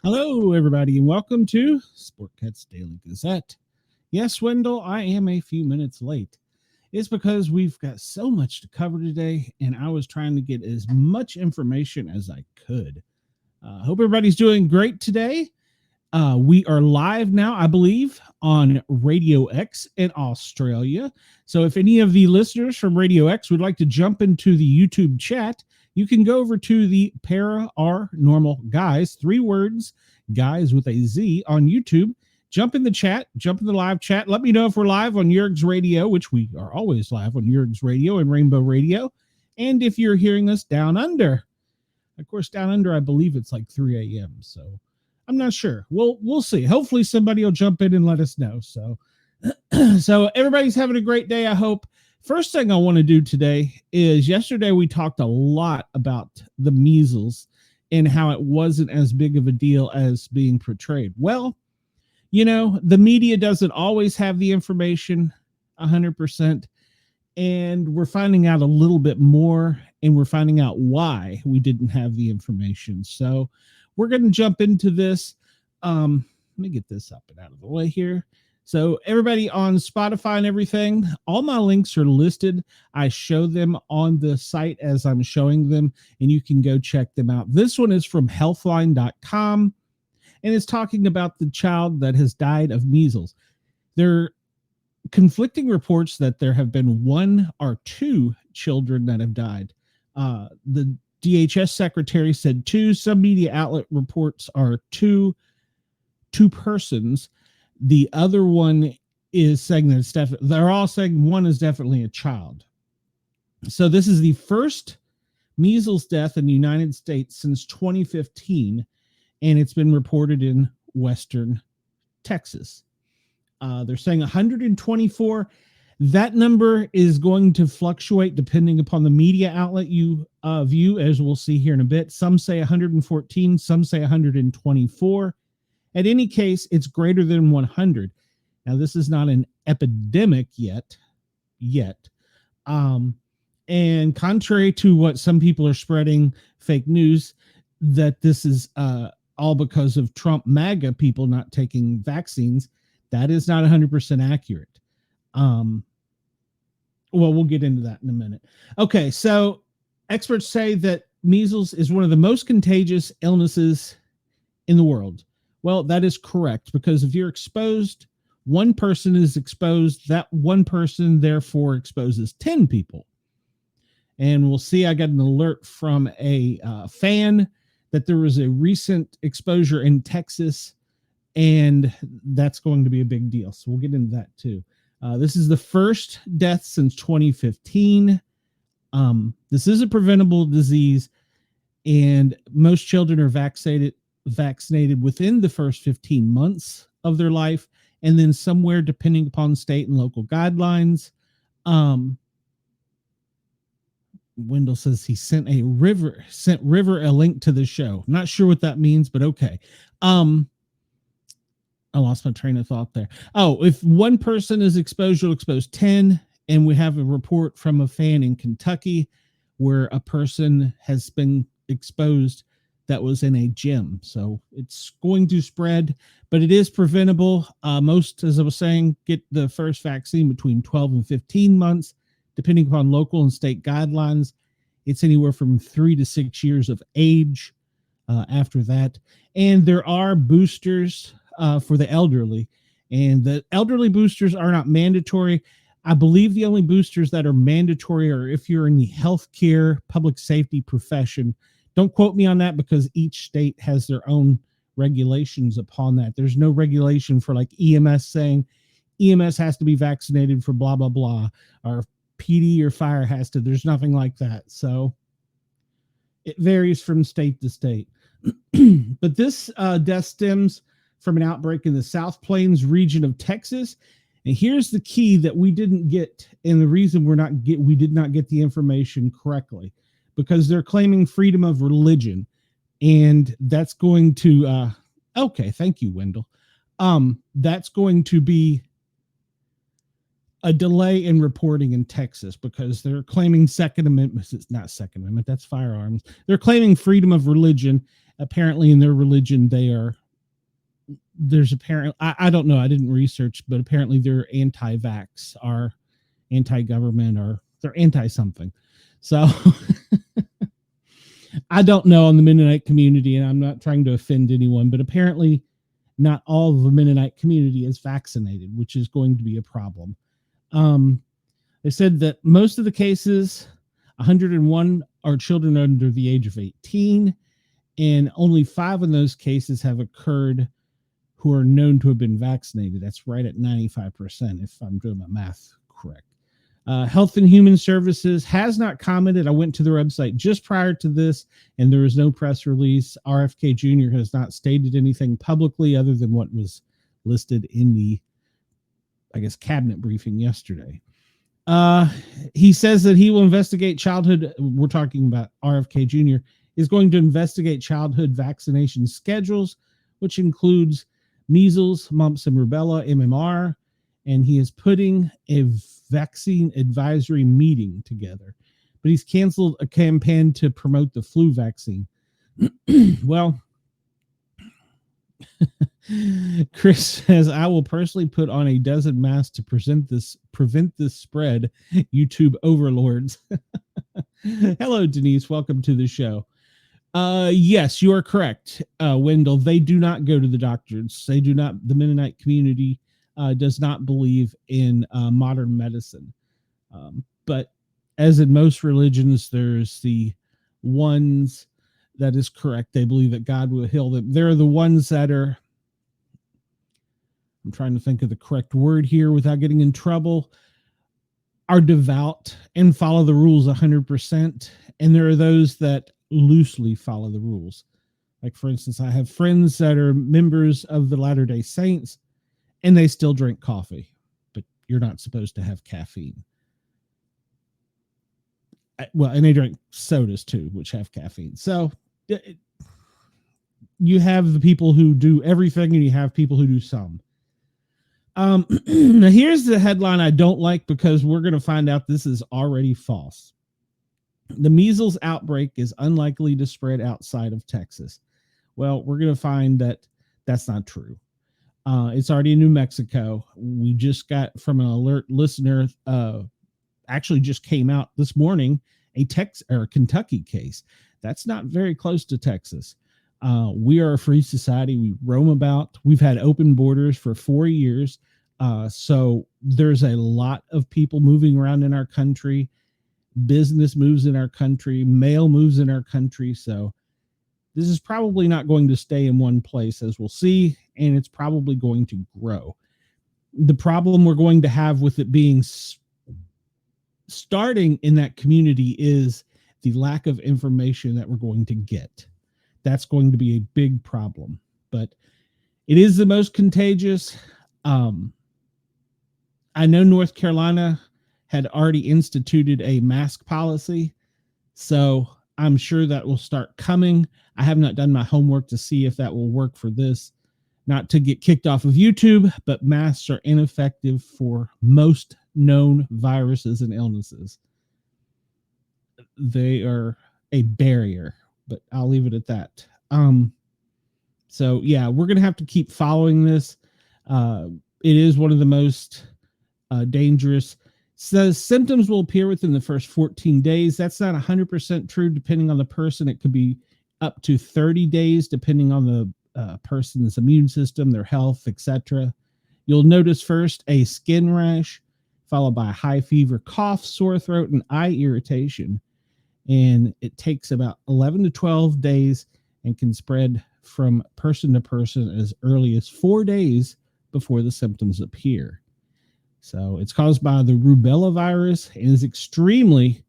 Hello, everybody, and welcome to Sportcat's Daily Gazette. Yes, Wendell, I am a few minutes late. It's because we've got so much to cover today, and I was trying to get as much information as I could. Hope everybody's doing great today. We are live now, I believe, on Radio X in Australia. So if any of the listeners from Radio X would like to jump into the YouTube chat, you can go over to the Paranormal Guys, 3 words, guys with a Z on YouTube. Jump in the chat, jump in the live chat. Let me know if we're live on Yerg's Radio, which we are always live on Yerg's Radio and Rainbow Radio. And if you're hearing us down under, of course, down under, I believe it's like 3 a.m. So I'm not sure. We'll see. Hopefully somebody will jump in and let us know. So, so everybody's having a great day, I hope. First thing I want to do today is yesterday we talked a lot about the measles and how it wasn't as big of a deal as being portrayed. Well, you know, the media doesn't always have the information 100%, and we're finding out a little bit more, and we're finding out why we didn't have the information. So we're going to jump into this. Let me get this up and out of the way here. So everybody on Spotify and everything, all my links are listed. I show them on the site as I'm showing them, and you can go check them out. This one is from healthline.com, and it's talking about the child that has died of measles. There are conflicting reports that there have been 1 or 2 children that have died. The DHS secretary said 2. Some media outlet reports are two persons. The other one is saying that it's definitely, they're all saying one is definitely a child. So this is the first measles death in the United States since 2015, and it's been reported in Western Texas. They're saying 124. That number is going to fluctuate depending upon the media outlet you view, as we'll see here in a bit. Some say 114, some say 124. At any case, it's greater than 100. Now, this is not an epidemic yet. And contrary to what some people are spreading fake news, that this is all because of Trump MAGA people not taking vaccines, that is not 100% accurate. Well, we'll get into that in a minute. Okay, so experts say that measles is one of the most contagious illnesses in the world. Well, that is correct, because if you're exposed, one person is exposed, that one person therefore exposes 10 people. And we'll see, I got an alert from a fan that there was a recent exposure in Texas, and that's going to be a big deal. So we'll get into that too. This is the first death since 2015. This is a preventable disease, and most children are vaccinated within the first 15 months of their life, and then somewhere depending upon state and local guidelines. Wendell says he sent River a link to the show. Not sure what that means, but okay. I lost my train of thought there. Oh, if one person is exposed, you'll expose 10. And we have a report from a fan in Kentucky where a person has been exposed that was in a gym. So it's going to spread, but it is preventable. Most, as I was saying, get the first vaccine between 12 and 15 months, depending upon local and state guidelines. It's anywhere from 3 to 6 years of age after that. And there are boosters for the elderly, and the elderly boosters are not mandatory. I believe the only boosters that are mandatory are if you're in the healthcare, public safety profession. Don't quote me on that, because each state has their own regulations upon that. There's no regulation for like EMS saying EMS has to be vaccinated for blah, blah, blah, or PD or fire has to. There's nothing like that. So it varies from state to state. But this death stems from an outbreak in the South Plains region of Texas. And here's the key that we didn't get, and the reason we did not get the information correctly, because they're claiming freedom of religion, and that's going to okay, thank you, Wendell. That's going to be a delay in reporting in Texas, because they're claiming Second Amendment. It's not Second Amendment, that's firearms. They're claiming freedom of religion, Apparently in their religion, there's apparently, I don't know, I didn't research, but apparently they're anti-vax, or anti-government, or they're anti-something. So I don't know on the Mennonite community, and I'm not trying to offend anyone, but apparently not all of the Mennonite community is vaccinated, which is going to be a problem. They said that most of the cases, 101 are children under the age of 18, and only 5 of those cases have occurred who are known to have been vaccinated. That's right at 95%, if I'm doing my math correct. Health and Human Services has not commented. I went to their website just prior to this, and there is no press release. RFK Jr. has not stated anything publicly other than what was listed in the, I guess, cabinet briefing yesterday. He says that he will investigate childhood. We're talking about RFK Jr. is going to investigate childhood vaccination schedules, which includes measles, mumps, and rubella, MMR, and he is putting a vaccine advisory meeting together. But he's canceled a campaign to promote the flu vaccine. Well, Chris says, I will personally put on a dozen masks to prevent this spread, YouTube overlords. Hello, Denise. Welcome to the show. Yes, you are correct, Wendell. They do not go to the doctors. They do not. The Mennonite community does not believe in modern medicine. But as in most religions, there's the ones that is correct. They believe that God will heal them. They're the ones that are, I'm trying to think of the correct word here without getting in trouble, are devout and follow the rules 100%. And there are those that loosely follow the rules. Like, for instance, I have friends that are members of the Latter-day Saints, and they still drink coffee, but you're not supposed to have caffeine. Well, and they drink sodas too, which have caffeine. So you have the people who do everything, and you have people who do some. Now here's the headline I don't like, because we're going to find out this is already false. The measles outbreak is unlikely to spread outside of Texas. Well, we're going to find that that's not true. It's already in New Mexico. We just got from an alert listener, actually just came out this morning, a Kentucky case. That's not very close to Texas. We are a free society. We roam about. We've had open borders for 4 years. So there's a lot of people moving around in our country. Business moves in our country. Mail moves in our country. So this is probably not going to stay in one place, as we'll see, and it's probably going to grow. The problem we're going to have with it being starting in that community is the lack of information that we're going to get. That's going to be a big problem, but it is the most contagious. I know North Carolina had already instituted a mask policy, so I'm sure that will start coming. I have not done my homework to see if that will work for this. Not to get kicked off of YouTube, but masks are ineffective for most known viruses and illnesses. They are a barrier, but I'll leave it at that. So yeah, we're going to have to keep following this. It is one of the most dangerous. Says symptoms will appear within the first 14 days. That's not 100% true. Depending on the person, it could be up to 30 days, depending on the person's immune system, their health, etc. You'll notice first a skin rash, followed by a high fever, cough, sore throat, and eye irritation. And it takes about 11 to 12 days and can spread from person to person as early as 4 days before the symptoms appear. So it's caused by the rubella virus and is extremely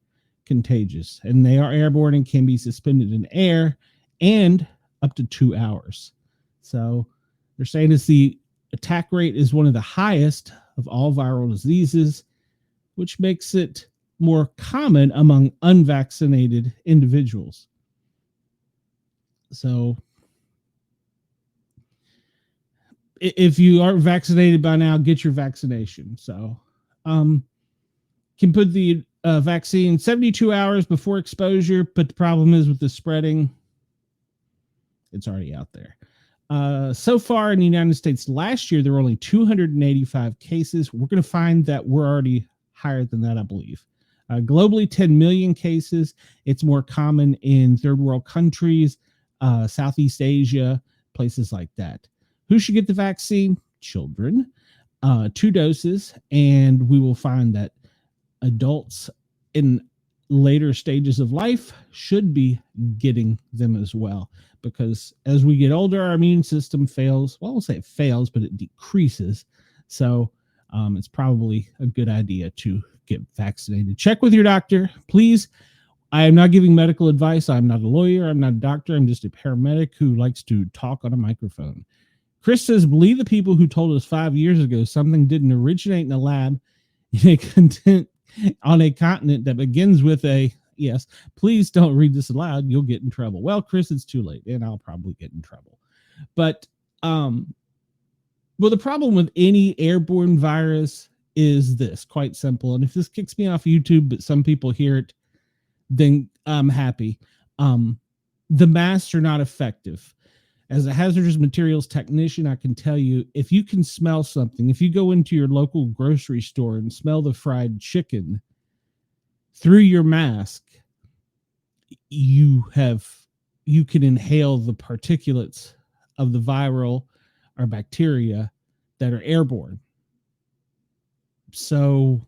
contagious. And they are airborne and can be suspended in air and up to 2 hours. So they're saying it's the attack rate is one of the highest of all viral diseases, which makes it more common among unvaccinated individuals. So if you aren't vaccinated by now, get your vaccination. So can put the vaccine 72 hours before exposure, but the problem is with the spreading, It's already out there. So far in the United States last year, there were only 285 cases. We're going to find that we're already higher than that, I believe. Globally, 10 million cases. It's more common in third world countries, Southeast Asia, places like that. Who should get the vaccine? Children. 2 doses, and we will find that adults in later stages of life should be getting them as well, because as we get older, our immune system fails. Well, I won't say it fails, but it decreases. So it's probably a good idea to get vaccinated. Check with your doctor, please. I am not giving medical advice. I'm not a lawyer. I'm not a doctor. I'm just a paramedic who likes to talk on a microphone. Chris says, believe the people who told us 5 years ago something didn't originate in a lab on a continent that begins with a yes. Please don't read this aloud. You'll get in trouble. Well, Chris, it's too late, and I'll probably get in trouble. But well, the problem with any airborne virus is this, quite simple. And if this kicks me off YouTube, but some people hear it, then I'm happy. The masks are not effective. As a hazardous materials technician, I can tell you, if you can smell something, if you go into your local grocery store and smell the fried chicken through your mask, you can inhale the particulates of the viral or bacteria that are airborne. So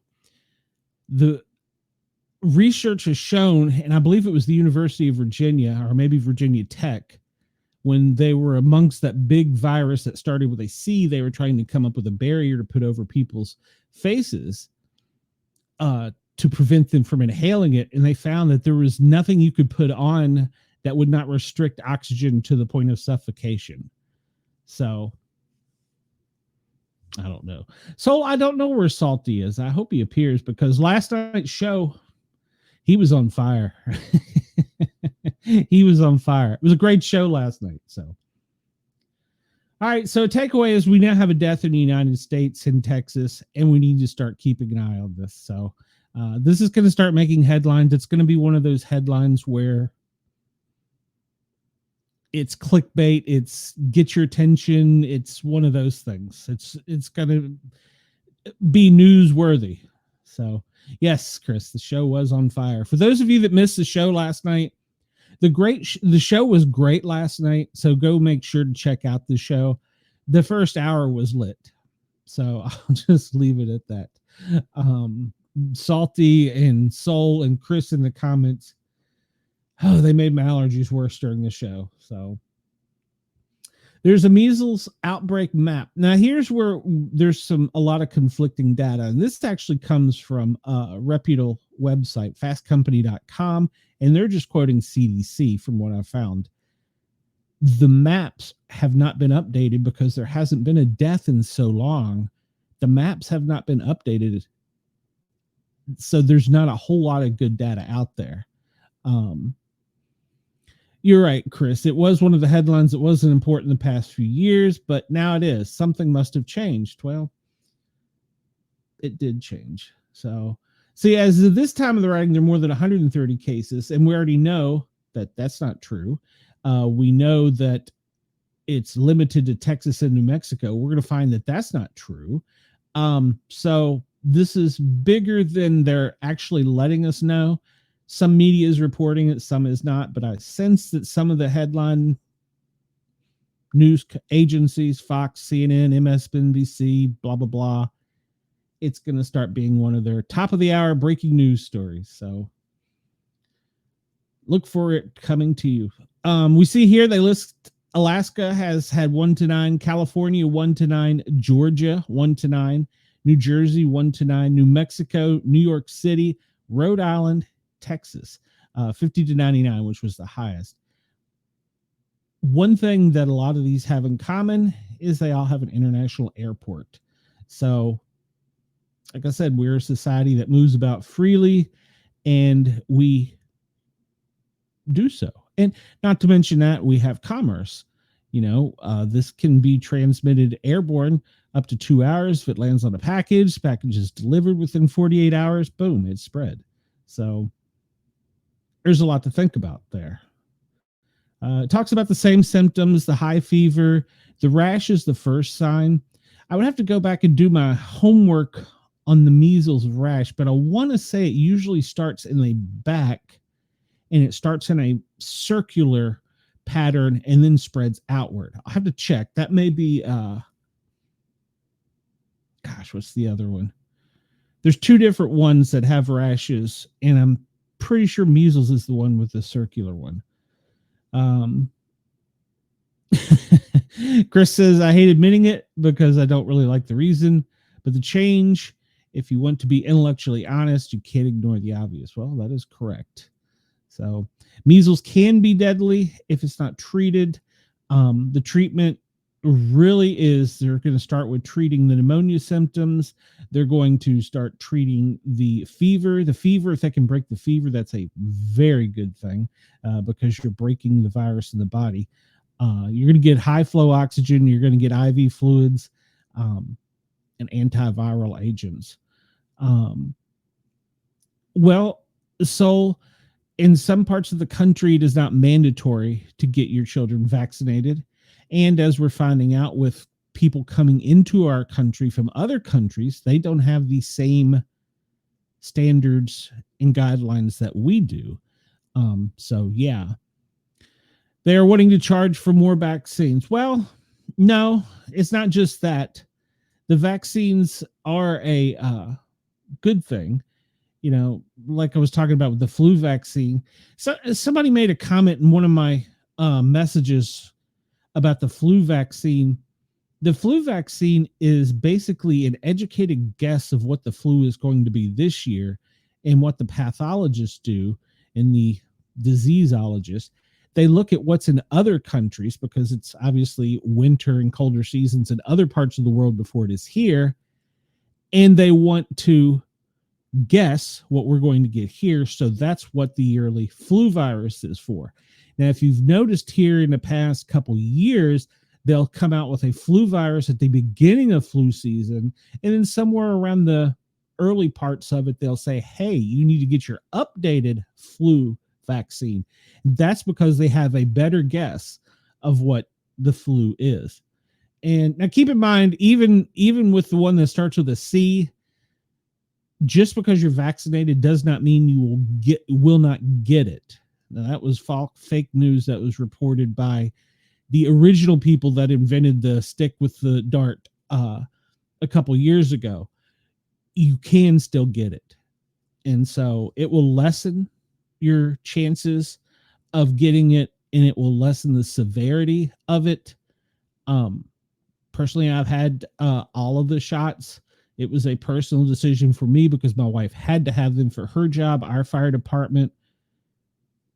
the research has shown, and I believe it was the University of Virginia or maybe Virginia Tech, when they were amongst that big virus that started with a C, they were trying to come up with a barrier to put over people's faces to prevent them from inhaling it. And they found that there was nothing you could put on that would not restrict oxygen to the point of suffocation. So I don't know. So I don't know where Salty is. I hope he appears, because last night's show, he was on fire. He was on fire. It was a great show last night. So, all right. So takeaway is we now have a death in the United States in Texas, and we need to start keeping an eye on this. So this is going to start making headlines. It's going to be one of those headlines where it's clickbait. It's get your attention. It's one of those things. It's going to be newsworthy. So yes, Chris, the show was on fire. For those of you that missed the show last night, the show was great last night. So go make sure to check out the show. The first hour was lit. So I'll just leave it at that. Salty and Soul and Chris in the comments, oh, they made my allergies worse during the show. So there's a measles outbreak map. Now here's where there's a lot of conflicting data. And this actually comes from a reputable website, fastcompany.com. And they're just quoting CDC from what I found. The maps have not been updated because there hasn't been a death in so long. The maps have not been updated. So there's not a whole lot of good data out there. You're right, Chris. It was one of the headlines that wasn't important the past few years, but now it is. Something must have changed. Well, it did change. So, see, as of this time of the writing, there are more than 130 cases, and we already know that that's not true. We know that it's limited to Texas and New Mexico. We're going to find that that's not true. So this is bigger than they're actually letting us know. Some media is reporting it, some is not, but I sense that some of the headline news agencies, Fox, CNN, MSNBC, blah, blah, blah, it's going to start being one of their top of the hour breaking news stories. So look for it coming to you. We see here they list Alaska has had 1 to 9, California 1 to 9, Georgia 1 to 9, New Jersey 1 to 9, New Mexico, New York City, Rhode Island, Texas, 50 to 99, which was the highest. One thing that a lot of these have in common is they all have an international airport. So, like I said, we're a society that moves about freely, and we do so. And not to mention that we have commerce. You know, this can be transmitted airborne up to 2 hours. If it lands on a package, the package is delivered within 48 hours, boom, it's spread. So there's a lot to think about there. It talks about the same symptoms, the high fever, the rash is the first sign. I would have to go back and do my homework on the measles rash, but I want to say it usually starts in the back and it starts in a circular pattern and then spreads outward. I'll have to check. That may be, what's the other one? There's two different ones that have rashes, and I'm pretty sure measles is the one with the circular one. Chris says, I hate admitting it because I don't really like the reason, but the change, if you want to be intellectually honest, you can't ignore the obvious. Well, that is correct. So measles can be deadly if it's not treated. The treatment really is, they're going to start with treating the pneumonia symptoms. They're going to start treating the fever. The fever, if they can break the fever, that's a very good thing because you're breaking the virus in the body. You're going to get high flow oxygen. You're going to get IV fluids and antiviral agents. So in some parts of the country, it is not mandatory to get your children vaccinated. And as we're finding out with people coming into our country from other countries, they don't have the same standards and guidelines that we do. So, yeah. They are wanting to charge for more vaccines. Well, no, it's not just that. The vaccines are a good thing. You know, like I was talking about with the flu vaccine. So somebody made a comment in one of my messages about the flu vaccine. The flu vaccine is basically an educated guess of what the flu is going to be this year and what the pathologists do and the diseaseologists. They look at what's in other countries because it's obviously winter and colder seasons in other parts of the world before it is here. And they want to guess what we're going to get here. So that's what the yearly flu virus is for. Now, if you've noticed here in the past couple years, they'll come out with a flu virus at the beginning of flu season. And then somewhere around the early parts of it, they'll say, hey, you need to get your updated flu vaccine. That's because they have a better guess of what the flu is. And now keep in mind, even with the one that starts with a C, just because you're vaccinated does not mean you will not get it. Now, that was fake news that was reported by the original people that invented the stick with the dart a couple years ago. You can still get it. And so it will lessen your chances of getting it, and it will lessen the severity of it. Personally, I've had all of the shots. It was a personal decision for me because my wife had to have them for her job. Our fire department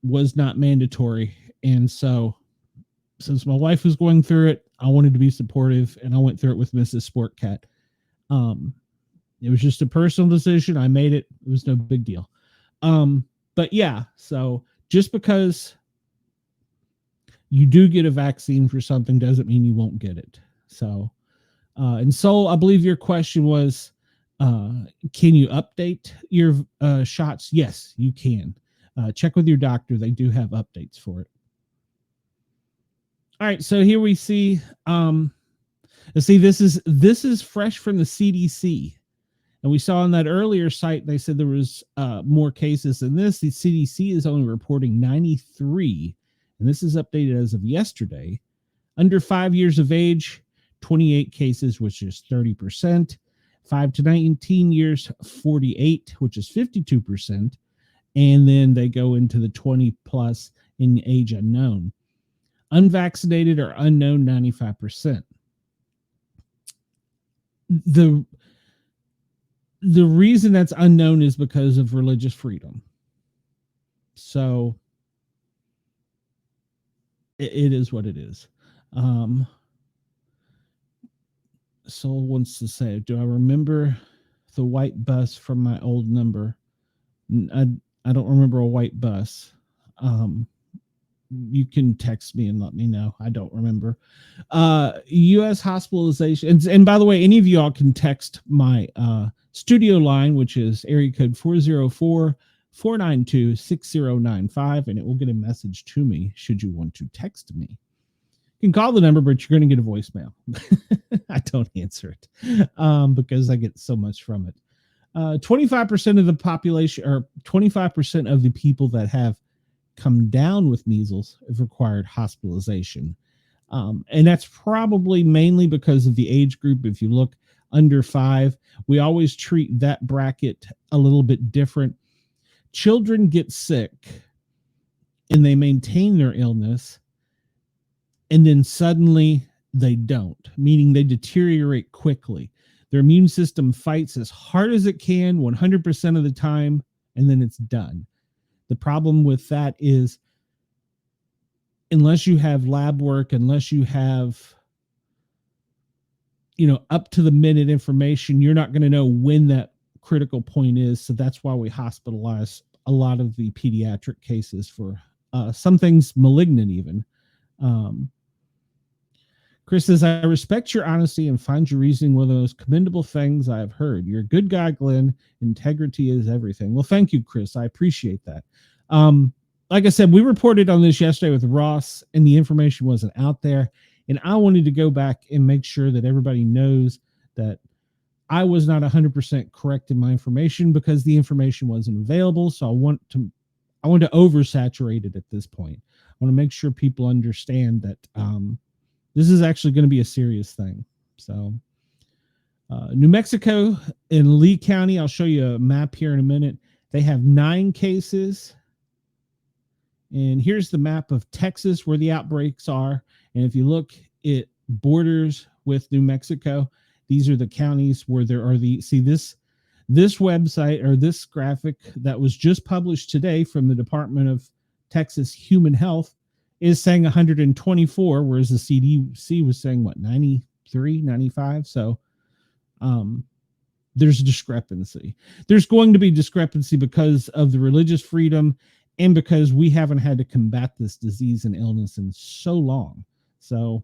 was not mandatory. And so since my wife was going through it, I wanted to be supportive, and I went through it with Mrs. Sportcat. It was just a personal decision. I made it. It was no big deal. But yeah, so just because you do get a vaccine for something doesn't mean you won't get it. So, and Sol, I believe your question was, can you update your shots? Yes, you can. Check with your doctor. They do have updates for it. All right, so here we see, let's see, this is fresh from the CDC. And we saw on that earlier site, they said there was more cases than this. The CDC is only reporting 93, and this is updated as of yesterday. Under 5 years of age, 28 cases, which is 30%. 5 to 19 years, 48, which is 52%. And then they go into the 20 plus in age unknown. Unvaccinated or unknown, 95%. The reason that's unknown is because of religious freedom. So it is what it is. Soul wants to say, do I remember the white bus from my old number? I don't remember a white bus. You can text me and let me know. I don't remember. U.S. hospitalization. And by the way, any of y'all can text my studio line, which is area code 492-6095, and it will get a message to me should you want to text me. You can call the number, but you're going to get a voicemail. I don't answer it because I get so much from it. 25% of the population, or 25% of the people that have come down with measles have required hospitalization. And that's probably mainly because of the age group. If you look under 5, we always treat that bracket a little bit different. Children get sick and they maintain their illness, and then suddenly they don't, meaning they deteriorate quickly. Their immune system fights as hard as it can 100% of the time, and then it's done. The problem with that is, unless you have lab work, unless you have, up to the minute information, you're not going to know when that critical point is. So that's why we hospitalize a lot of the pediatric cases for some things malignant even. Chris says, I respect your honesty and find your reasoning one of the most commendable things I have heard. You're a good guy, Glenn. Integrity is everything. Well, thank you, Chris. I appreciate that. Like I said, we reported on this yesterday with Ross, and the information wasn't out there. And I wanted to go back and make sure that everybody knows that I was not 100% correct in my information because the information wasn't available. So I want to oversaturate it at this point. I want to make sure people understand that this is actually going to be a serious thing. So New Mexico in Lee County, I'll show you a map here in a minute. They have 9 cases. And here's the map of Texas where the outbreaks are. And if you look, it borders with New Mexico. These are the counties where there are this website, or this graphic that was just published today from the Department of Texas Human Health, is saying 124, whereas the CDC was saying, 93, 95? So there's a discrepancy. There's going to be discrepancy because of the religious freedom and because we haven't had to combat this disease and illness in so long. So,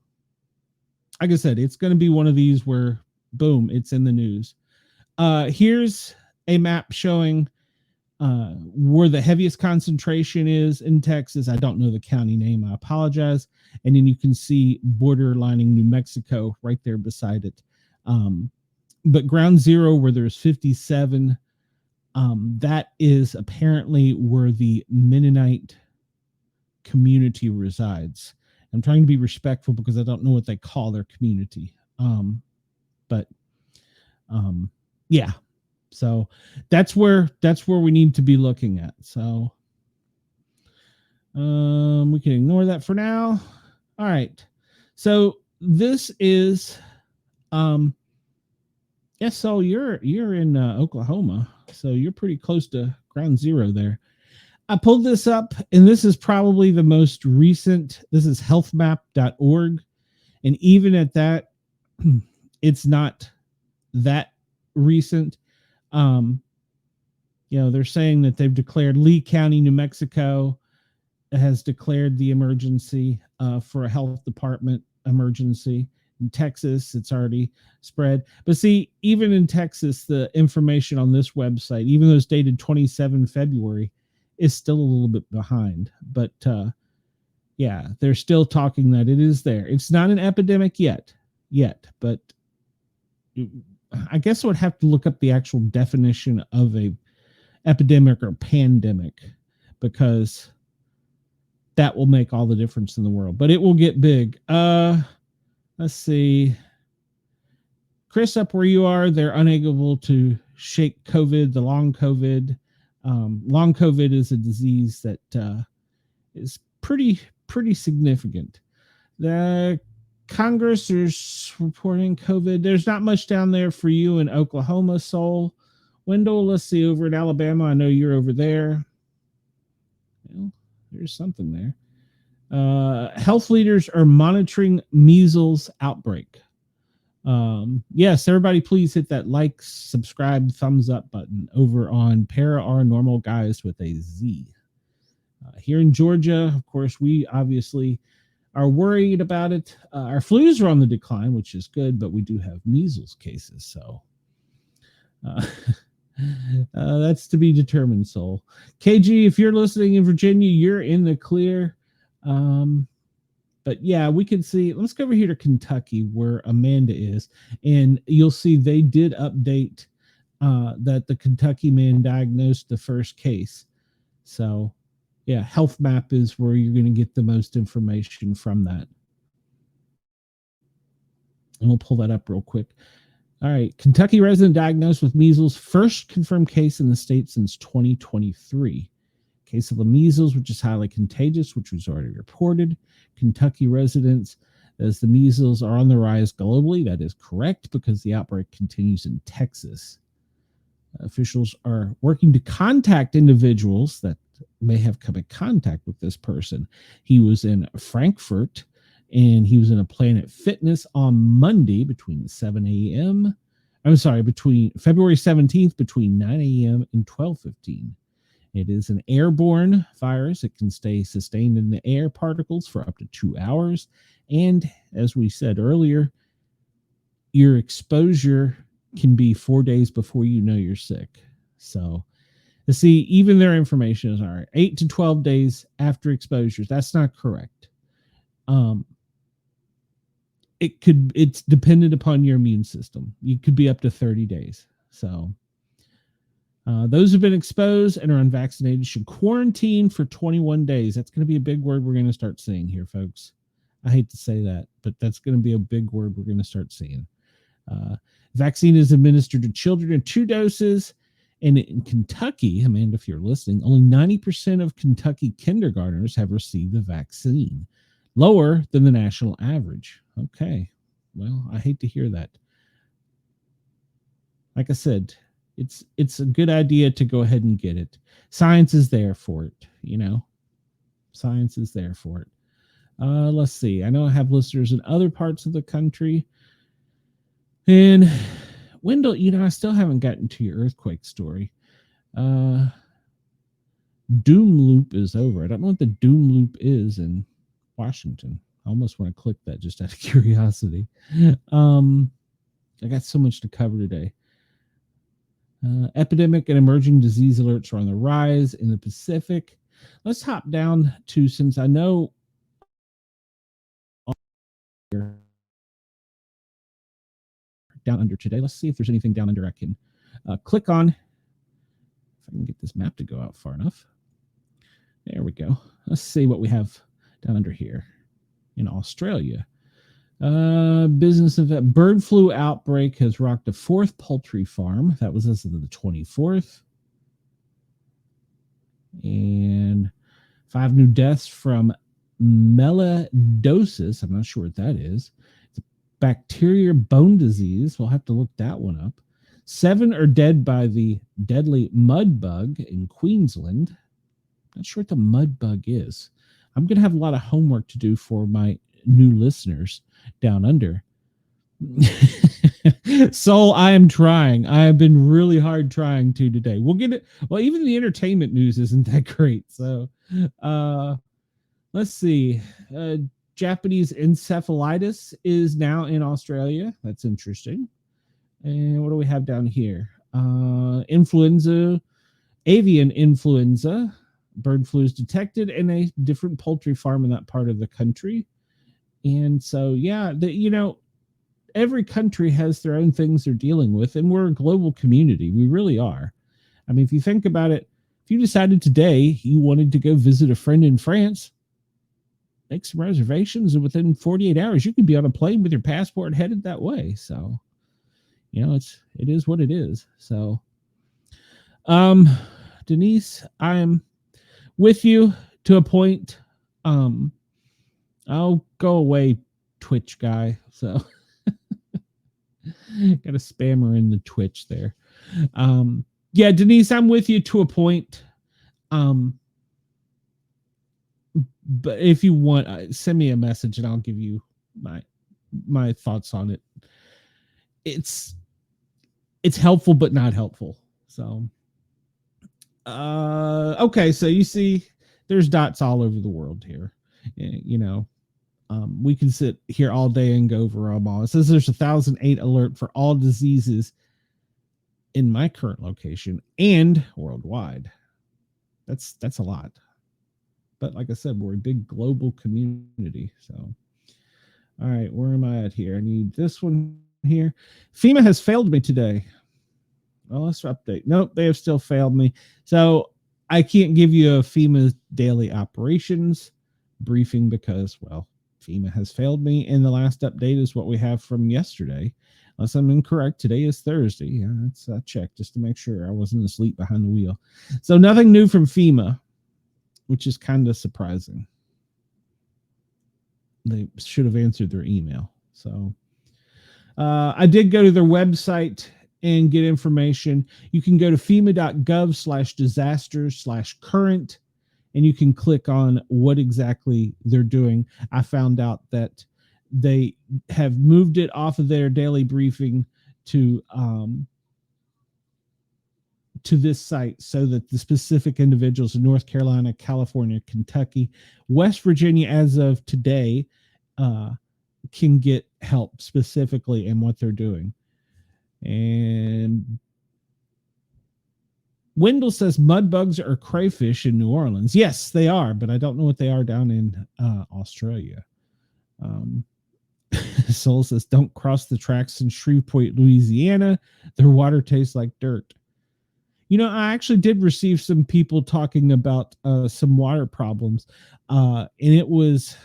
like I said, it's going to be one of these where, boom, it's in the news. Here's a map showing where the heaviest concentration is in Texas. I don't know the county name. I apologize. And then you can see borderlining New Mexico right there beside it. But ground zero, where there's 57, that is apparently where the Mennonite community resides. I'm trying to be respectful because I don't know what they call their community. Yeah. So that's where we need to be looking at. So we can ignore that for now. All right. So this is yes, so you're in Oklahoma, so you're pretty close to ground zero there. I pulled this up, and this is probably the most recent. This is healthmap.org, and even at that, it's not that recent. They're saying that they've declared Lee County, New Mexico, has declared the emergency for a health department emergency. In Texas, it's already spread. But see, even in Texas, the information on this website, even though it's dated 27 February, is still a little bit behind. But yeah, they're still talking that it is there. It's not an epidemic yet, but I guess I would have to look up the actual definition of a epidemic or pandemic, because that will make all the difference in the world. But it will get big. Let's see. Chris, up where you are, they're unable to shake COVID, the long COVID. Long COVID is a disease that is pretty significant. The Congress is reporting COVID. There's not much down there for you in Oklahoma, Soul. Wendell, let's see, over in Alabama, I know you're over there. Well, there's something there. Health leaders are monitoring measles outbreak. Yes, everybody please hit that like, subscribe, thumbs up button over on Para Our Normal Guys with a Z. Here in Georgia, of course, we obviously are worried about it. Our flus are on the decline, which is good, but we do have measles cases. So That's to be determined, Soul. KG, if you're listening in Virginia, you're in the clear. But yeah, we can see. Let's go over here to Kentucky, where Amanda is, and you'll see they did update that the Kentucky man diagnosed the first case. So, yeah, Health Map is where you're going to get the most information from that. And we'll pull that up real quick. All right. Kentucky resident diagnosed with measles, first confirmed case in the state since 2023. Case of the measles, which is highly contagious, which was already reported. Kentucky residents, as the measles are on the rise globally. That is correct because the outbreak continues in Texas. Officials are working to contact individuals that may have come in contact with this person. He was in Frankfurt, and he was in a Planet Fitness on Monday between 7 a.m. between February 17th between 9 a.m. and 12:15. It is an airborne virus. It can stay sustained in the air particles for up to 2 hours. And as we said earlier, your exposure can be 4 days before you know you're sick. So, see, even their information is all right. 8 to 12 days after exposures. That's not correct. It's dependent upon your immune system. You could be up to 30 days. So, those who've been exposed and are unvaccinated should quarantine for 21 days. That's going to be a big word we're going to start seeing here, folks. I hate to say that, but that's going to be a big word we're going to start seeing. Vaccine is administered to children in 2 doses. And in Kentucky, Amanda, if you're listening, only 90% of Kentucky kindergartners have received the vaccine, lower than the national average. Okay. Well, I hate to hear that. Like I said, it's a good idea to go ahead and get it. Science is there for it, you know. Science is there for it. Let's see. I know I have listeners in other parts of the country. And Wendell, you know, I still haven't gotten to your earthquake story. Doom loop is over. I don't know what the doom loop is in Washington. I almost want to click that just out of curiosity. I got so much to cover today. Epidemic and emerging disease alerts are on the rise in the Pacific. Let's hop down to, since I know down under today, let's see if there's anything down under I can click on. If I can get this map to go out far enough. There we go. Let's see what we have down under here in Australia. Business event. Bird flu outbreak has rocked a 4th poultry farm. That was as of the 24th. And 5 new deaths from meltdowns. I'm not sure what that is. It's a bacteria bone disease. We'll have to look that one up. 7 are dead by the deadly mud bug in Queensland. Not sure what the mud bug is. I'm going to have a lot of homework to do for my new listeners down under. So I am trying. I have been really hard trying to today. We'll get it. Well, even the entertainment news isn't that great. So let's see. Japanese encephalitis is now in Australia. That's interesting. And what do we have down here? Influenza, avian influenza. Bird flu is detected in a different poultry farm in that part of the country. And so, yeah, you know, every country has their own things they're dealing with, and we're a global community. We really are. I mean, if you think about it, if you decided today you wanted to go visit a friend in France, make some reservations, and within 48 hours, you could be on a plane with your passport headed that way. So, you know, it is what it is. So, Denise, I'm with you to a point. I'll go away, Twitch guy. So got a spammer in the Twitch there. Yeah, Denise, I'm with you to a point. But if you want, send me a message and I'll give you my thoughts on it. It's helpful, but not helpful. So, okay. So you see, there's dots all over the world here. You know, we can sit here all day and go over them all. It says there's 1,008 alert for all diseases in my current location and worldwide. That's a lot. But like I said, we're a big global community. So, all right, where am I at here? I need this one here. FEMA has failed me today. Well, let's update. Nope, they have still failed me. So I can't give you a FEMA daily operations briefing because, well, FEMA has failed me. And the last update is what we have from yesterday. Unless I'm incorrect, today is Thursday. Yeah, let's check just to make sure I wasn't asleep behind the wheel. So nothing new from FEMA, which is kind of surprising. They should have answered their email. So I did go to their website and get information. You can go to FEMA.gov/disasters/current, and you can click on what exactly they're doing. I found out that they have moved it off of their daily briefing to this site so that the specific individuals in North Carolina, California, Kentucky, West Virginia, as of today, can get help specifically in what they're doing. And Wendell says mud bugs are crayfish in New Orleans. Yes, they are, but I don't know what they are down in Australia. Soul says don't cross the tracks in Shreveport, Louisiana. Their water tastes like dirt. You know, I actually did receive some people talking about some water problems, and it was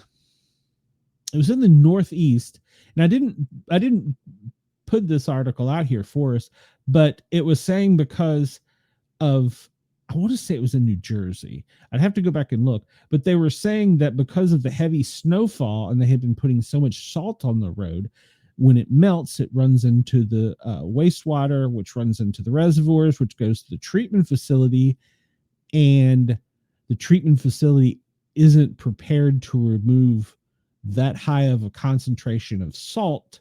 in the Northeast, and I didn't put this article out here for us, but it was saying because of, I want to say it was in New Jersey. I'd have to go back and look, but they were saying that because of the heavy snowfall and they had been putting so much salt on the road, when it melts, it runs into the wastewater, which runs into the reservoirs, which goes to the treatment facility, and the treatment facility isn't prepared to remove that high of a concentration of salt.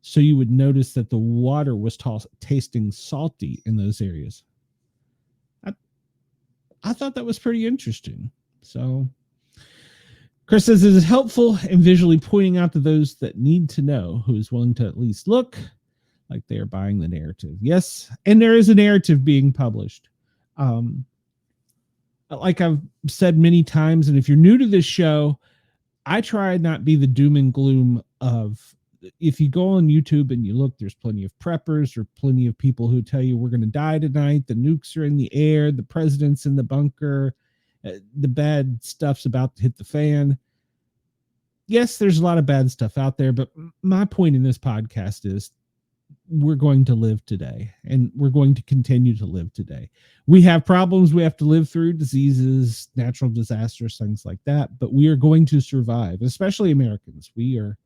So you would notice that the water was tasting salty in those areas. I thought that was pretty interesting. So Chris says it is helpful in visually pointing out to those that need to know, who is willing to at least look like they are buying the narrative. Yes, and there is a narrative being published. Like I've said many times, and if you're new to this show, I try not be the doom and gloom of, if you go on YouTube and you look, there's plenty of preppers or plenty of people who tell you we're going to die tonight, the nukes are in the air, the president's in the bunker, the bad stuff's about to hit the fan. Yes, there's a lot of bad stuff out there, but my point in this podcast is we're going to live today, and we're going to continue to live today. We have problems we have to live through, diseases, natural disasters, things like that, but we are going to survive, especially Americans. We are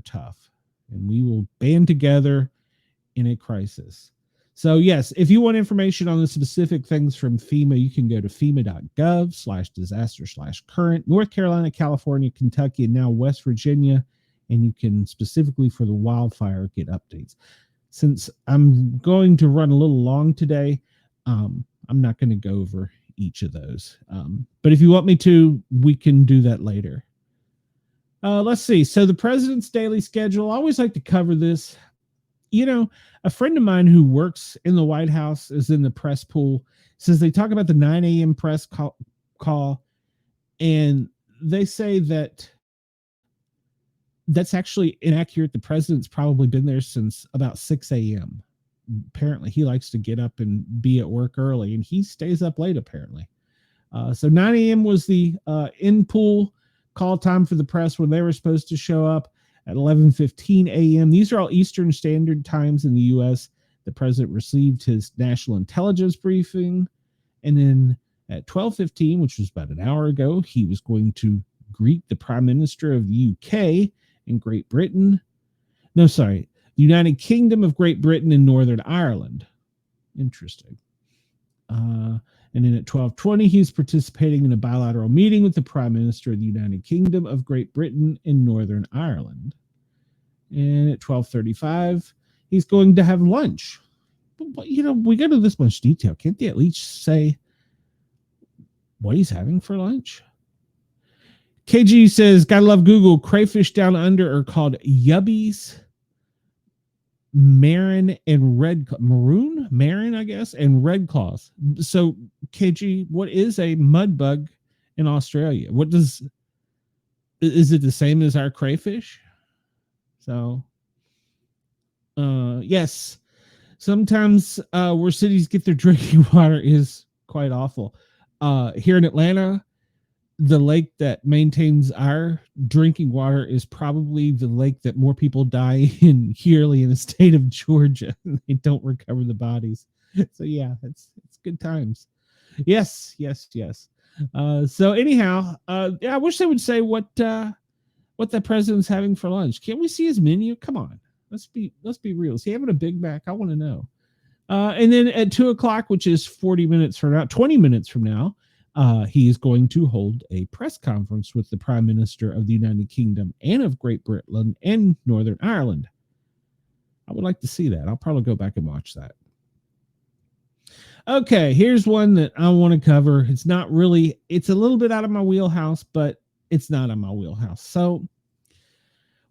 tough, and we will band together in a crisis. So yes, if you want information on the specific things from FEMA, you can go to FEMA.gov/disaster/current, North Carolina, California, Kentucky, and now West Virginia. And you can specifically for the wildfire get updates. Since I'm going to run a little long today, I'm not going to go over each of those. But if you want me to, we can do that later. Let's see. So the president's daily schedule, I always like to cover this. You know, a friend of mine who works in the White House is in the press pool, says they talk about the 9 a.m. press call, and they say that that's actually inaccurate. The president's probably been there since about 6 a.m. Apparently, he likes to get up and be at work early, and he stays up late, apparently. So 9 a.m. was the in-pool call time for the press when they were supposed to show up. At 11:15 a.m., these are all Eastern Standard Times in the U.S. The president received his national intelligence briefing. And then at 12:15, which was about an hour ago, he was going to greet the Prime Minister of the UK and Great Britain. No, sorry, the United Kingdom of Great Britain and Northern Ireland. Interesting. And then at 12:20, he's participating in a bilateral meeting with the Prime Minister of the United Kingdom of Great Britain and Northern Ireland. And at 12:35, he's going to have lunch. But, you know, we go into this much detail. Can't they at least say what he's having for lunch? KG says, gotta love Google. Crayfish down under are called yubbies, marin, and red. Maroon? Marin, I guess, and red claws. So, KG, what is a mud bug in Australia? Is it the same as our crayfish? So, yes, sometimes where cities get their drinking water is quite awful. Here in Atlanta, the lake that maintains our drinking water is probably the lake that more people die in yearly in the state of Georgia. They don't recover the bodies. So yeah, it's good times. Yes. So anyhow, yeah, I wish they would say what the president's having for lunch. Can't we see his menu? Come on, let's be real. Is he having a Big Mac? I want to know. And then at 2:00, which is 20 minutes from now, he is going to hold a press conference with the Prime Minister of the United Kingdom and of Great Britain and Northern Ireland. I would like to see that. I'll probably go back and watch that. Okay, here's one that I want to cover. It's a little bit out of my wheelhouse, but it's not in my wheelhouse. So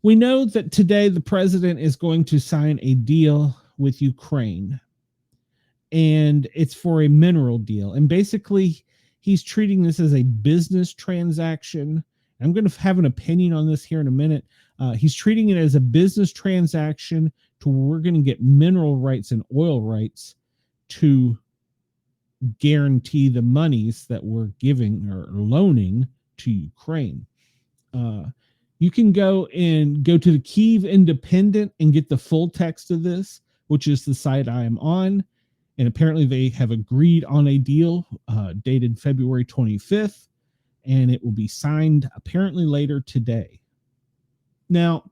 we know that today the president is going to sign a deal with Ukraine, and it's for a mineral deal. And basically, he's treating this as a business transaction. I'm going to have an opinion on this here in a minute. He's treating it as a business transaction to where we're going to get mineral rights and oil rights to guarantee the monies that we're giving or loaning to Ukraine. You can go to the Kyiv Independent and get the full text of this, which is the site I am on. And apparently they have agreed on a deal dated February 25th, and it will be signed apparently later today. Now,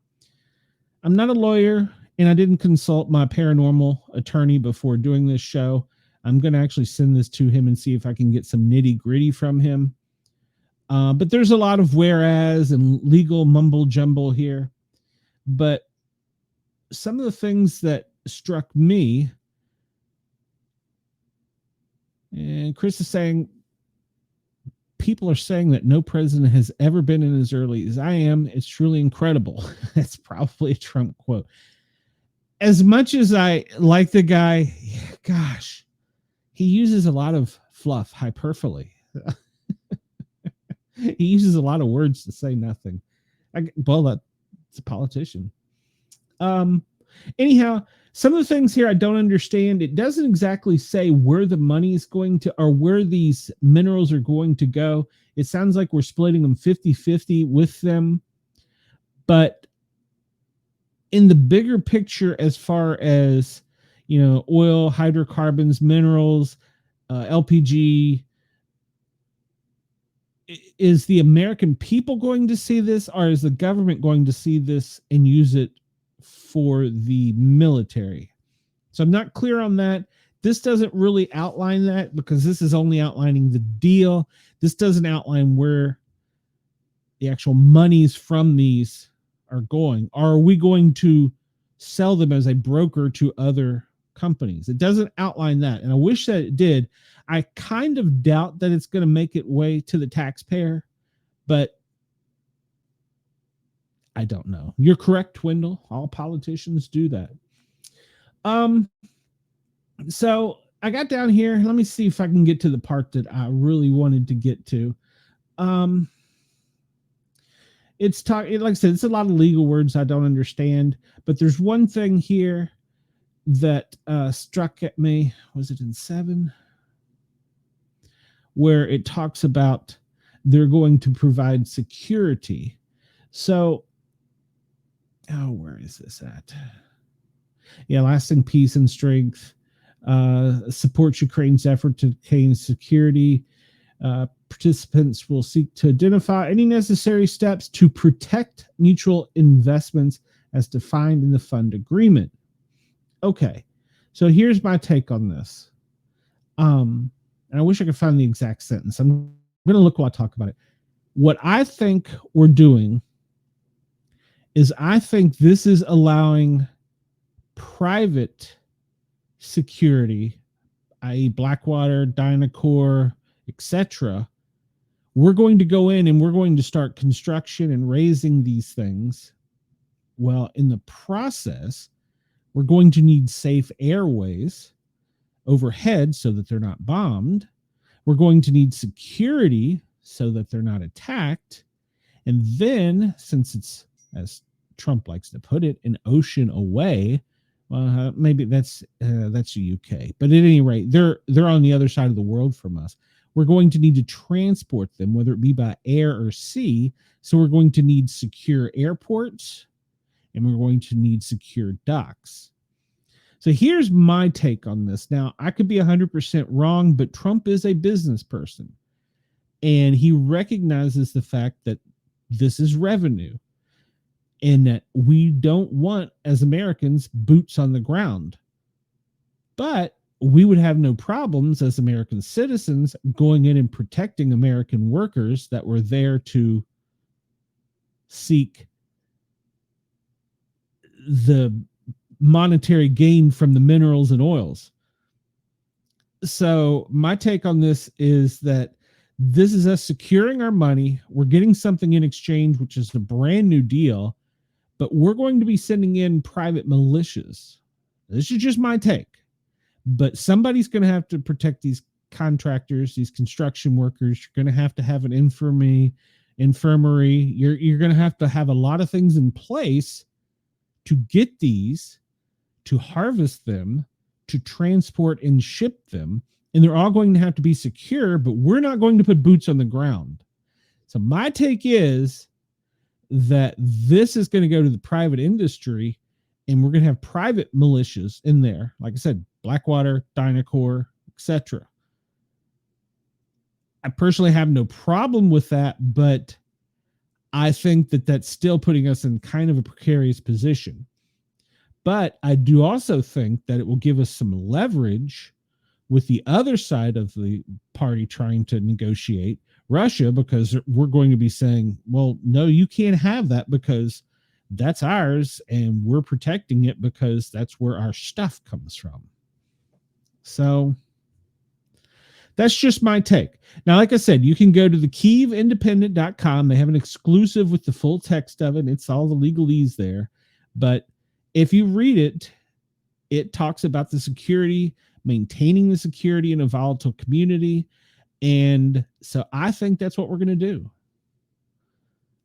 I'm not a lawyer, and I didn't consult my paranormal attorney before doing this show. I'm going to actually send this to him and see if I can get some nitty gritty from him. But there's a lot of whereas and legal mumble jumble here. But some of the things that struck me, and Chris is saying, people are saying that no president has ever been in as early as I am. It's truly incredible. That's probably a Trump quote. As much as I like the guy, gosh, he uses a lot of fluff, hyperbole. He uses a lot of words to say nothing. That's a politician. Anyhow, some of the things here I don't understand. It doesn't exactly say where the money is going to, or where these minerals are going to go. It sounds like we're splitting them 50-50 with them. But in the bigger picture, as far as, oil, hydrocarbons, minerals, LPG, is the American people going to see this, or is the government going to see this and use it for the military? So I'm not clear on that. This doesn't really outline that, because this is only outlining the deal. This doesn't outline where the actual monies from these are going. Are we going to sell them as a broker to other companies? It doesn't outline that, and I wish that it did. I kind of doubt that it's going to make its way to the taxpayer, but I don't know. You're correct, Wendell. All politicians do that. So I got down here. Let me see if I can get to the part that I really wanted to get to. Like I said, it's a lot of legal words I don't understand, but there's one thing here that struck at me. Was it in 7? Where it talks about they're going to provide security. So, where is this at? Yeah, lasting peace and strength, support Ukraine's effort to gain security. Participants will seek to identify any necessary steps to protect mutual investments as defined in the fund agreement. Okay, so here's my take on this. And I wish I could find the exact sentence. I'm going to look while I talk about it. What I think we're doing is, I think this is allowing private security, i.e. Blackwater, Dynacore, etc. We're going to go in and we're going to start construction and raising these things. Well, in the process, we're going to need safe airways. overhead so that they're not bombed. We're going to need security so that they're not attacked. And then, since it's, as Trump likes to put it, an ocean away, maybe that's the UK. But at any rate, they're on the other side of the world from us. We're going to need to transport them, whether it be by air or sea. So we're going to need secure airports, and we're going to need secure docks. So here's my take on this. Now, I could be 100% wrong, but Trump is a business person, and he recognizes the fact that this is revenue and that we don't want, as Americans, boots on the ground. But we would have no problems as American citizens going in and protecting American workers that were there to seek the monetary gain from the minerals and oils. So my take on this is that this is us securing our money. We're getting something in exchange, which is a brand new deal, but we're going to be sending in private militias. This is just my take, but somebody's going to have to protect these contractors, these construction workers. You're going to have an infirmary. You're going to have a lot of things in place to get these, to harvest them, to transport and ship them. And they're all going to have to be secure, but we're not going to put boots on the ground. So my take is that this is going to go to the private industry, and we're going to have private militias in there. Like I said, Blackwater, Dynacor, etc. I personally have no problem with that, but I think that that's still putting us in kind of a precarious position. But I do also think that it will give us some leverage with the other side of the party trying to negotiate, Russia, because we're going to be saying, well, no, you can't have that because that's ours and we're protecting it because that's where our stuff comes from. So that's just my take. Now, like I said, you can go to the KyievIndependent.com. They have an exclusive with the full text of it. It's all the legalese there. But if you read it, it talks about the security, maintaining the security in a volatile community. And so I think that's what we're going to do.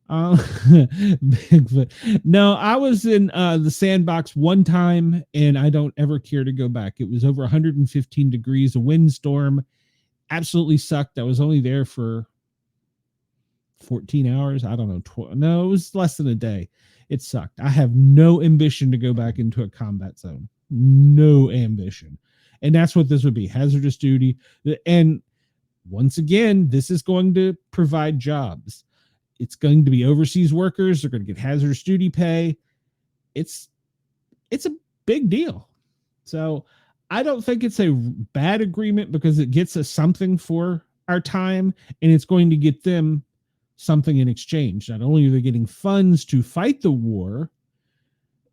Bigfoot. No, I was in the sandbox one time, and I don't ever care to go back. It was over 115 degrees, a windstorm. Absolutely sucked. I was only there for 14 hours. I don't know. No, it was less than a day. It sucked. I have no ambition to go back into a combat zone. No ambition. And that's what this would be. Hazardous duty. And once again, this is going to provide jobs. It's going to be overseas workers. They're going to get hazardous duty pay. It's a big deal. So I don't think it's a bad agreement because it gets us something for our time, and it's going to get them something in exchange. Not only are they getting funds to fight the war,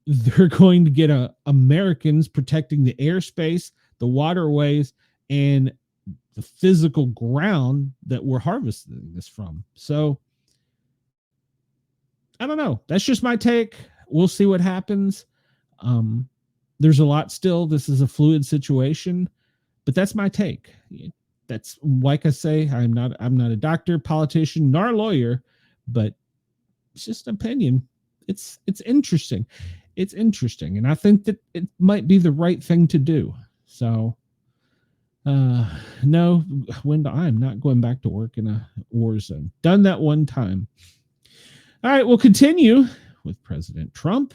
they're going to get Americans protecting the airspace, the waterways, and the physical ground that we're harvesting this from. So I don't know. That's just my take. We'll see what happens. There's a lot still. This is a fluid situation, but that's my take. That's, like I say, I'm not a doctor, politician, nor a lawyer, but it's just an opinion. It's interesting. It's interesting. And I think that it might be the right thing to do. So no, Wendell, I'm not going back to work in a war zone. Done that one time. All right, we'll continue with President Trump.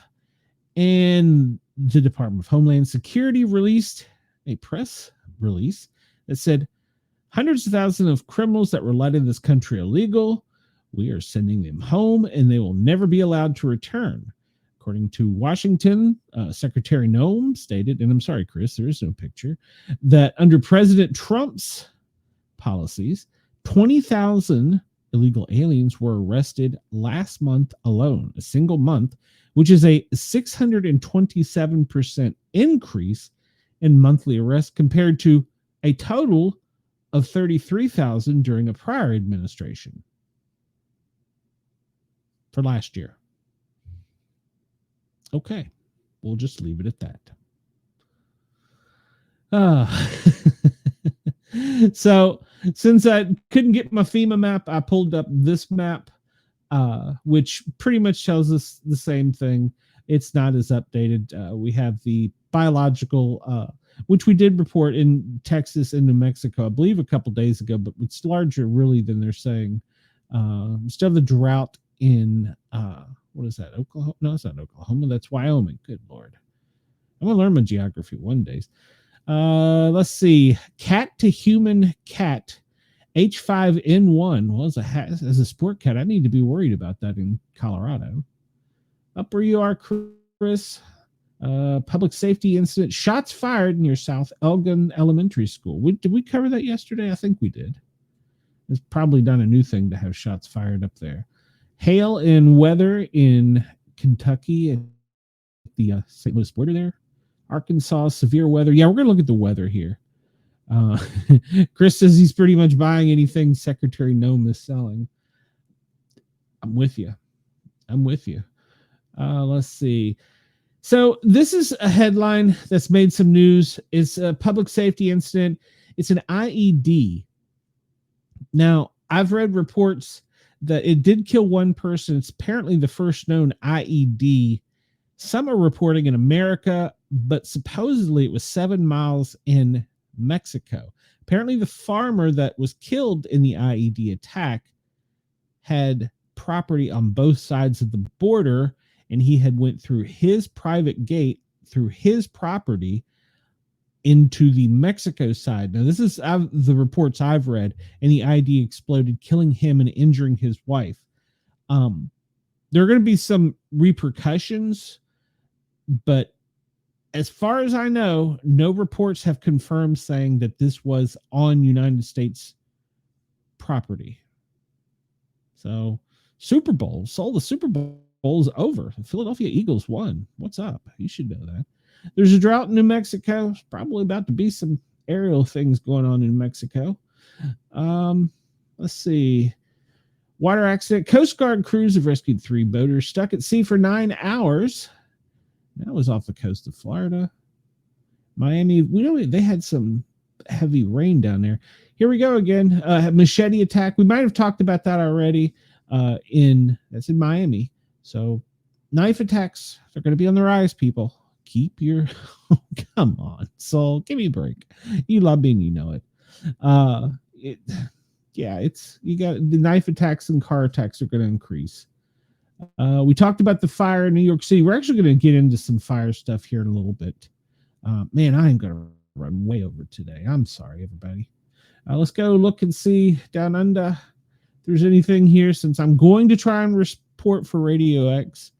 And the Department of Homeland Security released a press release that said hundreds of thousands of criminals that were let in this country illegal. We are sending them home and they will never be allowed to return. According to Washington, Secretary Noem stated, and I'm sorry, Chris, there is no picture, that under President Trump's policies, 20,000 illegal aliens were arrested last month alone, a single month, which is a 627% increase in monthly arrests compared to a total of 33,000 during a prior administration for last year. Okay, we'll just leave it at that. Uh, so since I couldn't get my FEMA map, I pulled up this map, which pretty much tells us the same thing. It's not as updated. We have the biological, which we did report in Texas and New Mexico, I believe a couple days ago, but it's larger really than they're saying. Still have the drought in, what is that, Oklahoma? No, it's not Oklahoma. That's Wyoming. Good Lord. I'm going to learn my geography one day. Let's see. Cat to human cat, H5N1. Well, as a sport cat, I need to be worried about that in Colorado. Up where you are, Chris. Public safety incident. Shots fired near South Elgin Elementary School. Did we cover that yesterday? I think we did. It's probably done a new thing to have shots fired up there. Hail and weather in Kentucky at the St. Louis border there. Arkansas, severe weather. Yeah, we're going to look at the weather here. Chris says he's pretty much buying anything Secretary Noem is selling. I'm with you. Let's see. So this is a headline that's made some news. It's a public safety incident. It's an IED. Now, I've read reports that it did kill one person. It's apparently the first known IED. Some are reporting in America, but supposedly it was 7 miles in Mexico. Apparently the farmer that was killed in the IED attack had property on both sides of the border, and he had went through his private gate, through his property, into the Mexico side. Now, this is the reports I've read, and the IED exploded, killing him and injuring his wife. There are going to be some repercussions, but as far as I know, no reports have confirmed saying that this was on United States property. So, Super Bowl. So the Super Bowl is over. The Philadelphia Eagles won. What's up? You should know that. There's a drought in New Mexico. There's probably about to be some aerial things going on in Mexico. Let's see. Water accident. Coast Guard crews have rescued 3 boaters stuck at sea for 9 hours. That was off the coast of Florida. Miami, we know they had some heavy rain down there. Here we go again. Machete attack. We might have talked about that already. That's in Miami. So knife attacks, they're going to be on the rise, people. Keep your come on, Soul. Give me a break. You love me, you know it. You got the knife attacks and car attacks are going to increase. We talked about the fire in New York City. We're actually going to get into some fire stuff here in a little bit. Man, I am going to run way over today. I'm sorry, everybody. Let's go look and see down under if there's anything here, since I'm going to try and report for Radio X.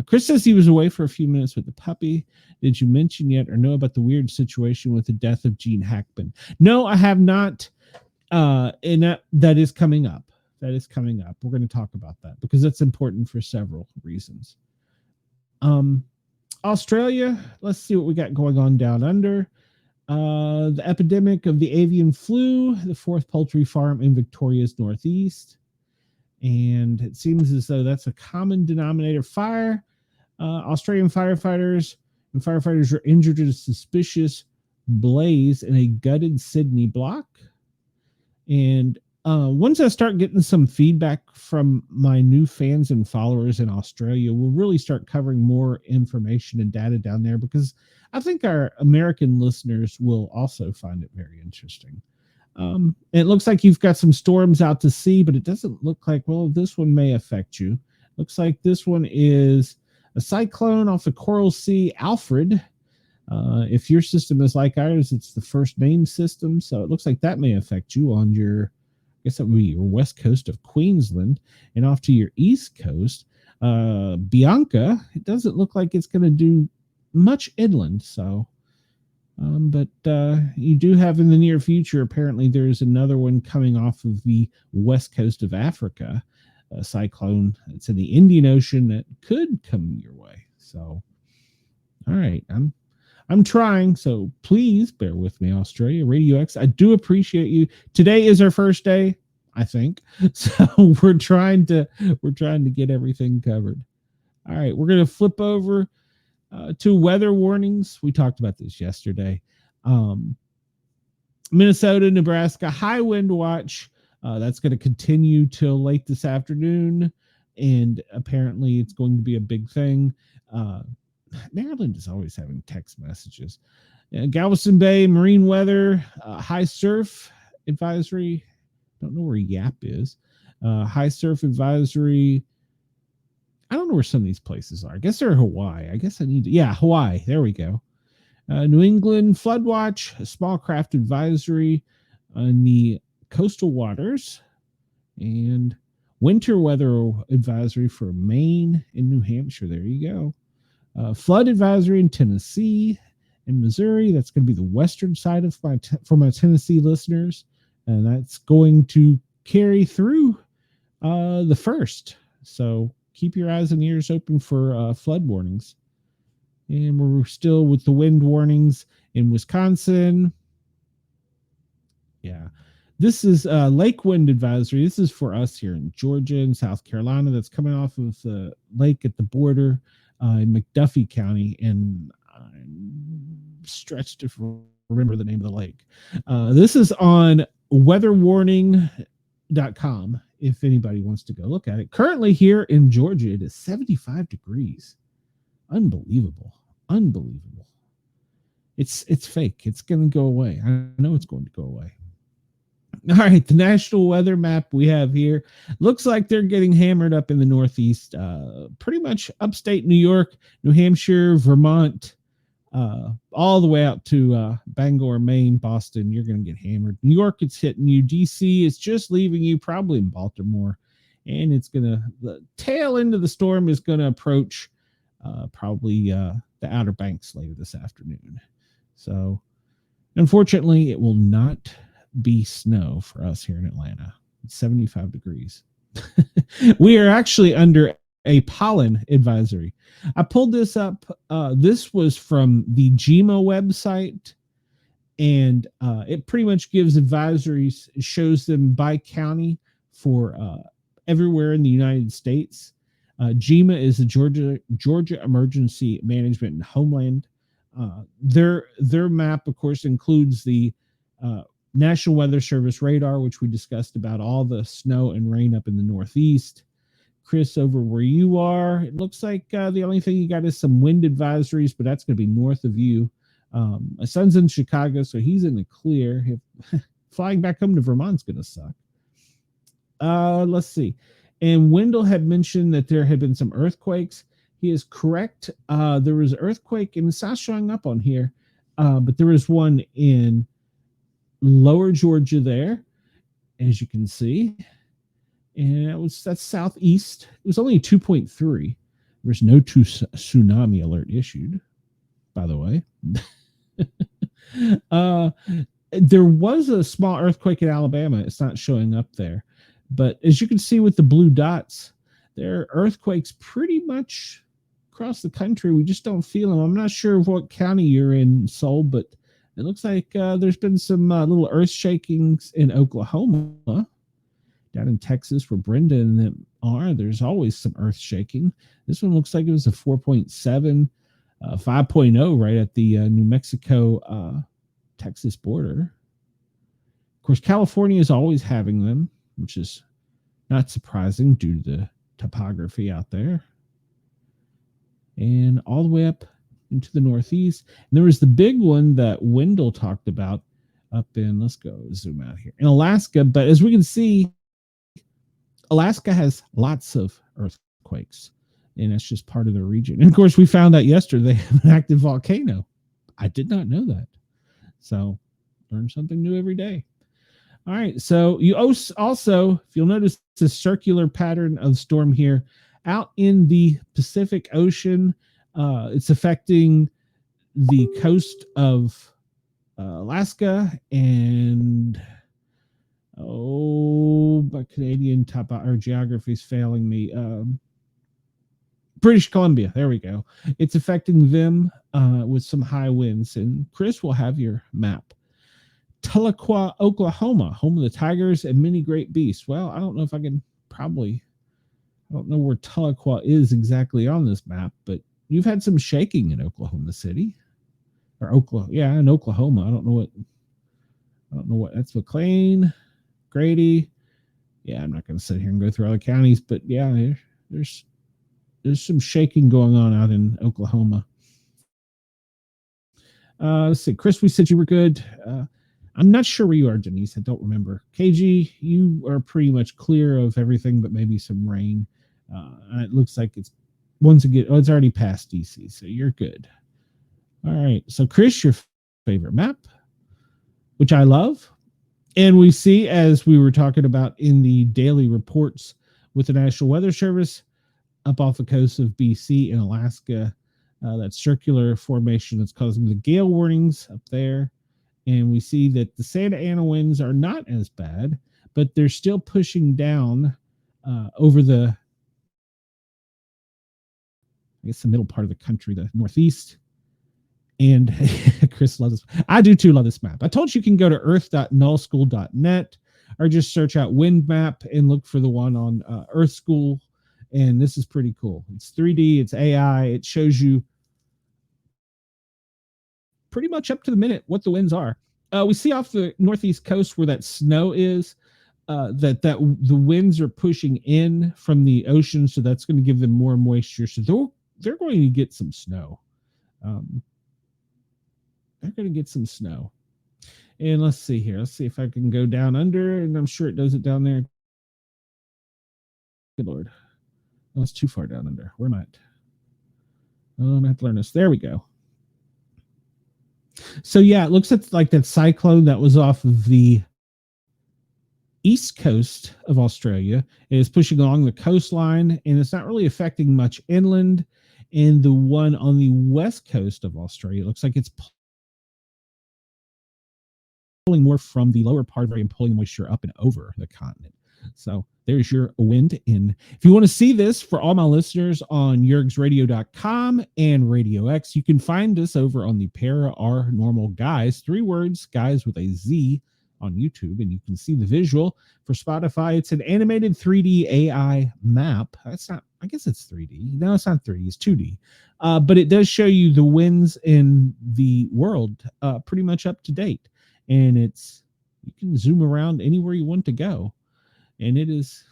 Chris says he was away for a few minutes with the puppy. Did you mention yet or know about the weird situation with the death of Gene Hackman? No, I have not. And that is coming up. That is coming up. We're going to talk about that because that's important for several reasons. Australia, let's see what we got going on down under. The epidemic of the avian flu, the 4th poultry farm in Victoria's northeast. And it seems as though that's a common denominator. Fire. Australian firefighters were injured in a suspicious blaze in a gutted Sydney block. And once I start getting some feedback from my new fans and followers in Australia, we'll really start covering more information and data down there, because I think our American listeners will also find it very interesting. It looks like you've got some storms out to sea, but it doesn't look like, well, this one may affect you. Looks like this one is a cyclone off the Coral Sea, Alfred. If your system is like ours, it's the first name system. So it looks like that may affect you on your, I guess that would be your west coast of Queensland, and off to your east coast. Bianca, it doesn't look like it's going to do much inland. So, but you do have in the near future, apparently there's another one coming off of the west coast of Africa, a cyclone. It's in the Indian Ocean that could come your way. So, all right, I'm trying, so please bear with me, Australia. Radio X, I do appreciate you. Today is our first day, I think. So we're trying to get everything covered. All right, we're going to flip over to weather warnings. We talked about this yesterday. Um, Minnesota, Nebraska, high wind watch. That's going to continue till late this afternoon. And apparently it's going to be a big thing. Uh, Maryland is always having text messages. Galveston Bay, marine weather, high surf advisory. Don't know where Yap is. High surf advisory. I don't know where some of these places are. I guess they're Hawaii. I guess I need to. Yeah, Hawaii. There we go. New England flood watch, small craft advisory on the coastal waters, and winter weather advisory for Maine and New Hampshire. There you go. Flood advisory in Tennessee and Missouri. That's going to be the western side of for my Tennessee listeners, and that's going to carry through the first. So keep your eyes and ears open for flood warnings. And we're still with the wind warnings in Wisconsin. Yeah. This is lake wind advisory. This is for us here in Georgia and South Carolina. That's coming off of the lake at the border in McDuffie County. And I'm stretched to remember the name of the lake. This is on weatherwarning.com if anybody wants to go look at it. Currently here in Georgia, it is 75 degrees. Unbelievable. It's fake. It's going to go away. I know it's going to go away. All right, the national weather map we have here looks like they're getting hammered up in the Northeast, pretty much upstate New York, New Hampshire, Vermont, all the way out to Bangor, Maine, Boston. You're going to get hammered. New York, it's hitting you. DC is just leaving you, probably in Baltimore, and the tail end of the storm is going to approach probably the Outer Banks later this afternoon. So, unfortunately, it will not be snow for us here in Atlanta. It's 75 degrees. We are actually under a pollen advisory. I pulled this up. This was from the GEMA website, and it pretty much gives advisories, shows them by county for everywhere in the United States. GEMA is the Georgia Emergency Management and Homeland. Their map, of course, includes the National Weather Service radar, which we discussed about all the snow and rain up in the Northeast. Chris, over where you are, it looks like the only thing you got is some wind advisories, but that's going to be north of you. My son's in Chicago, so he's in the clear. Flying back home to Vermont's going to suck. Let's see. And Wendell had mentioned that there had been some earthquakes. He is correct. There was an earthquake, and it's not showing up on here, but there was one in lower Georgia there, as you can see. And that's southeast. It was only 2.3. There's no tsunami alert issued, by the way. There was a small earthquake in Alabama. It's not showing up there. But as you can see with the blue dots, there are earthquakes pretty much across the country. We just don't feel them. I'm not sure what county you're in, Sol, but it looks like there's been some little earth shakings in Oklahoma. Down in Texas, where Brenda and them are, there's always some earth shaking. This one looks like it was a 4.7, 5.0 right at the New Mexico Texas border. Of course, California is always having them, which is not surprising due to the topography out there. And all the way up into the Northeast. And there was the big one that Wendell talked about up in, let's go zoom out here, in Alaska. But as we can see, Alaska has lots of earthquakes, and that's just part of the region. And of course, we found out yesterday they have an active volcano. I did not know that. So learn something new every day. All right. So you also, if you'll notice the circular pattern of storm here out in the Pacific Ocean, it's affecting the coast of Alaska and my Canadian geography is failing me. British Columbia. There we go. It's affecting them with some high winds. And Chris will have your map. Tahlequah, Oklahoma, home of the tigers and many great beasts. Well, I don't know if I can I don't know where Tahlequah is exactly on this map, but you've had some shaking in Oklahoma City. or Oklahoma. Yeah, in Oklahoma. I don't know what that's. McLean, Grady. Yeah, I'm not going to sit here and go through all the counties, but yeah, there's there's some shaking going on out in Oklahoma. Let's see, Chris, we said you were good. I'm not sure where you are, Denise. I don't remember. KG, you are pretty much clear of everything, but maybe some rain. It looks like it's once again. Oh, it's already past DC, so you're good. All right. So, Chris, your favorite map, which I love, and we see, as we were talking about in the daily reports with the National Weather Service, up off the coast of BC and Alaska, that circular formation that's causing the gale warnings up there. And we see that the Santa Ana winds are not as bad, but they're still pushing down over the, I guess, the middle part of the country, the Northeast. And Chris loves this. I do too love this map. I told you can go to earth.nullschool.net or just search out wind map and look for the one on Earth School. And this is pretty cool. It's 3D, it's AI. It shows you pretty much up to the minute what the winds are. We see off the northeast coast where that snow is, that the winds are pushing in from the ocean, so that's going to give them more moisture. So they're going to get some snow. They're going to get some snow. And let's see here. Let's see if I can go down under, and I'm sure it does it down there. Good Lord. Oh, it's too far down under. Where am I at? Oh, I'm going to have to learn this. There we go. So, yeah, it looks like that cyclone that was off of the east coast of Australia is pushing along the coastline, and it's not really affecting much inland. And the one on the west coast of Australia, it looks like it's pulling more from the lower part of the and pulling moisture up and over the continent. So there's your wind in. If you want to see this, for all my listeners on yergsradio.com and Radio X, you can find us over on the Para Are Normal Guys, 3 words, guys with a Z, on YouTube, and you can see the visual. For Spotify, it's an animated 3D AI map. That's not, I guess it's 3D. No, it's not 3D, it's 2D. But it does show you the winds in the world pretty much up to date. And you can zoom around anywhere you want to go. And it is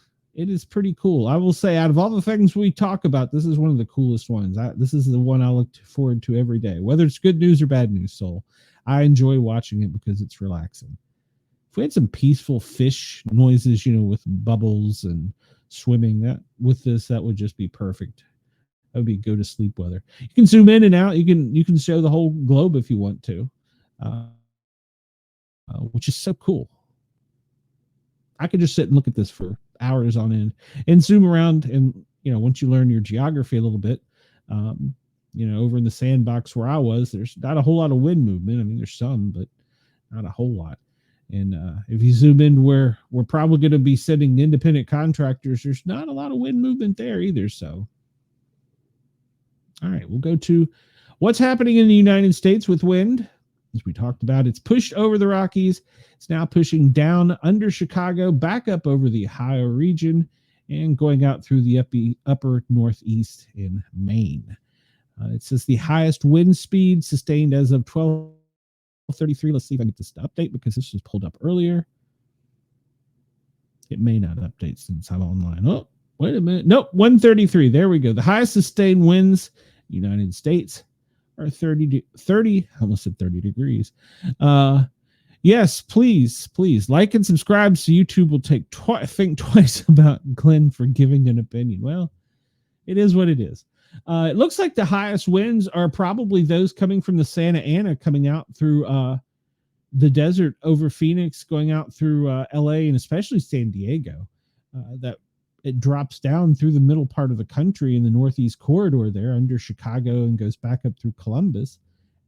pretty cool. I will say, out of all the things we talk about, this is one of the coolest ones. This is the one I look forward to every day, whether it's good news or bad news, Soul. I enjoy watching it because it's relaxing. If we had some peaceful fish noises, with bubbles and swimming, that would just be perfect. That would be go to sleep weather. You can zoom in and out. You can show the whole globe if you want to, which is so cool. I could just sit and look at this for hours on end and zoom around. And, once you learn your geography a little bit, over in the sandbox where I was, there's not a whole lot of wind movement. I mean, there's some, but not a whole lot. And if you zoom in where we're probably going to be sending independent contractors, there's not a lot of wind movement there either. So, all right, we'll go to what's happening in the United States with wind. As we talked about, it's pushed over the Rockies. It's now pushing down under Chicago, back up over the Ohio region, and going out through the upper northeast in Maine. It says the highest wind speed sustained as of 12:33. Let's see if I can get this to update because this was pulled up earlier. It may not update since I'm online. Oh, wait a minute. Nope, 133. There we go. The highest sustained winds, United States, are 30, I almost said 30 degrees. Yes, please like and subscribe so YouTube will think twice about Glen for giving an opinion. Well, it is what it is. It looks like the highest winds are probably those coming from the Santa Ana, coming out through the desert over Phoenix, going out through LA and especially San Diego. That it drops down through the middle part of the country in the northeast corridor there under Chicago and goes back up through Columbus.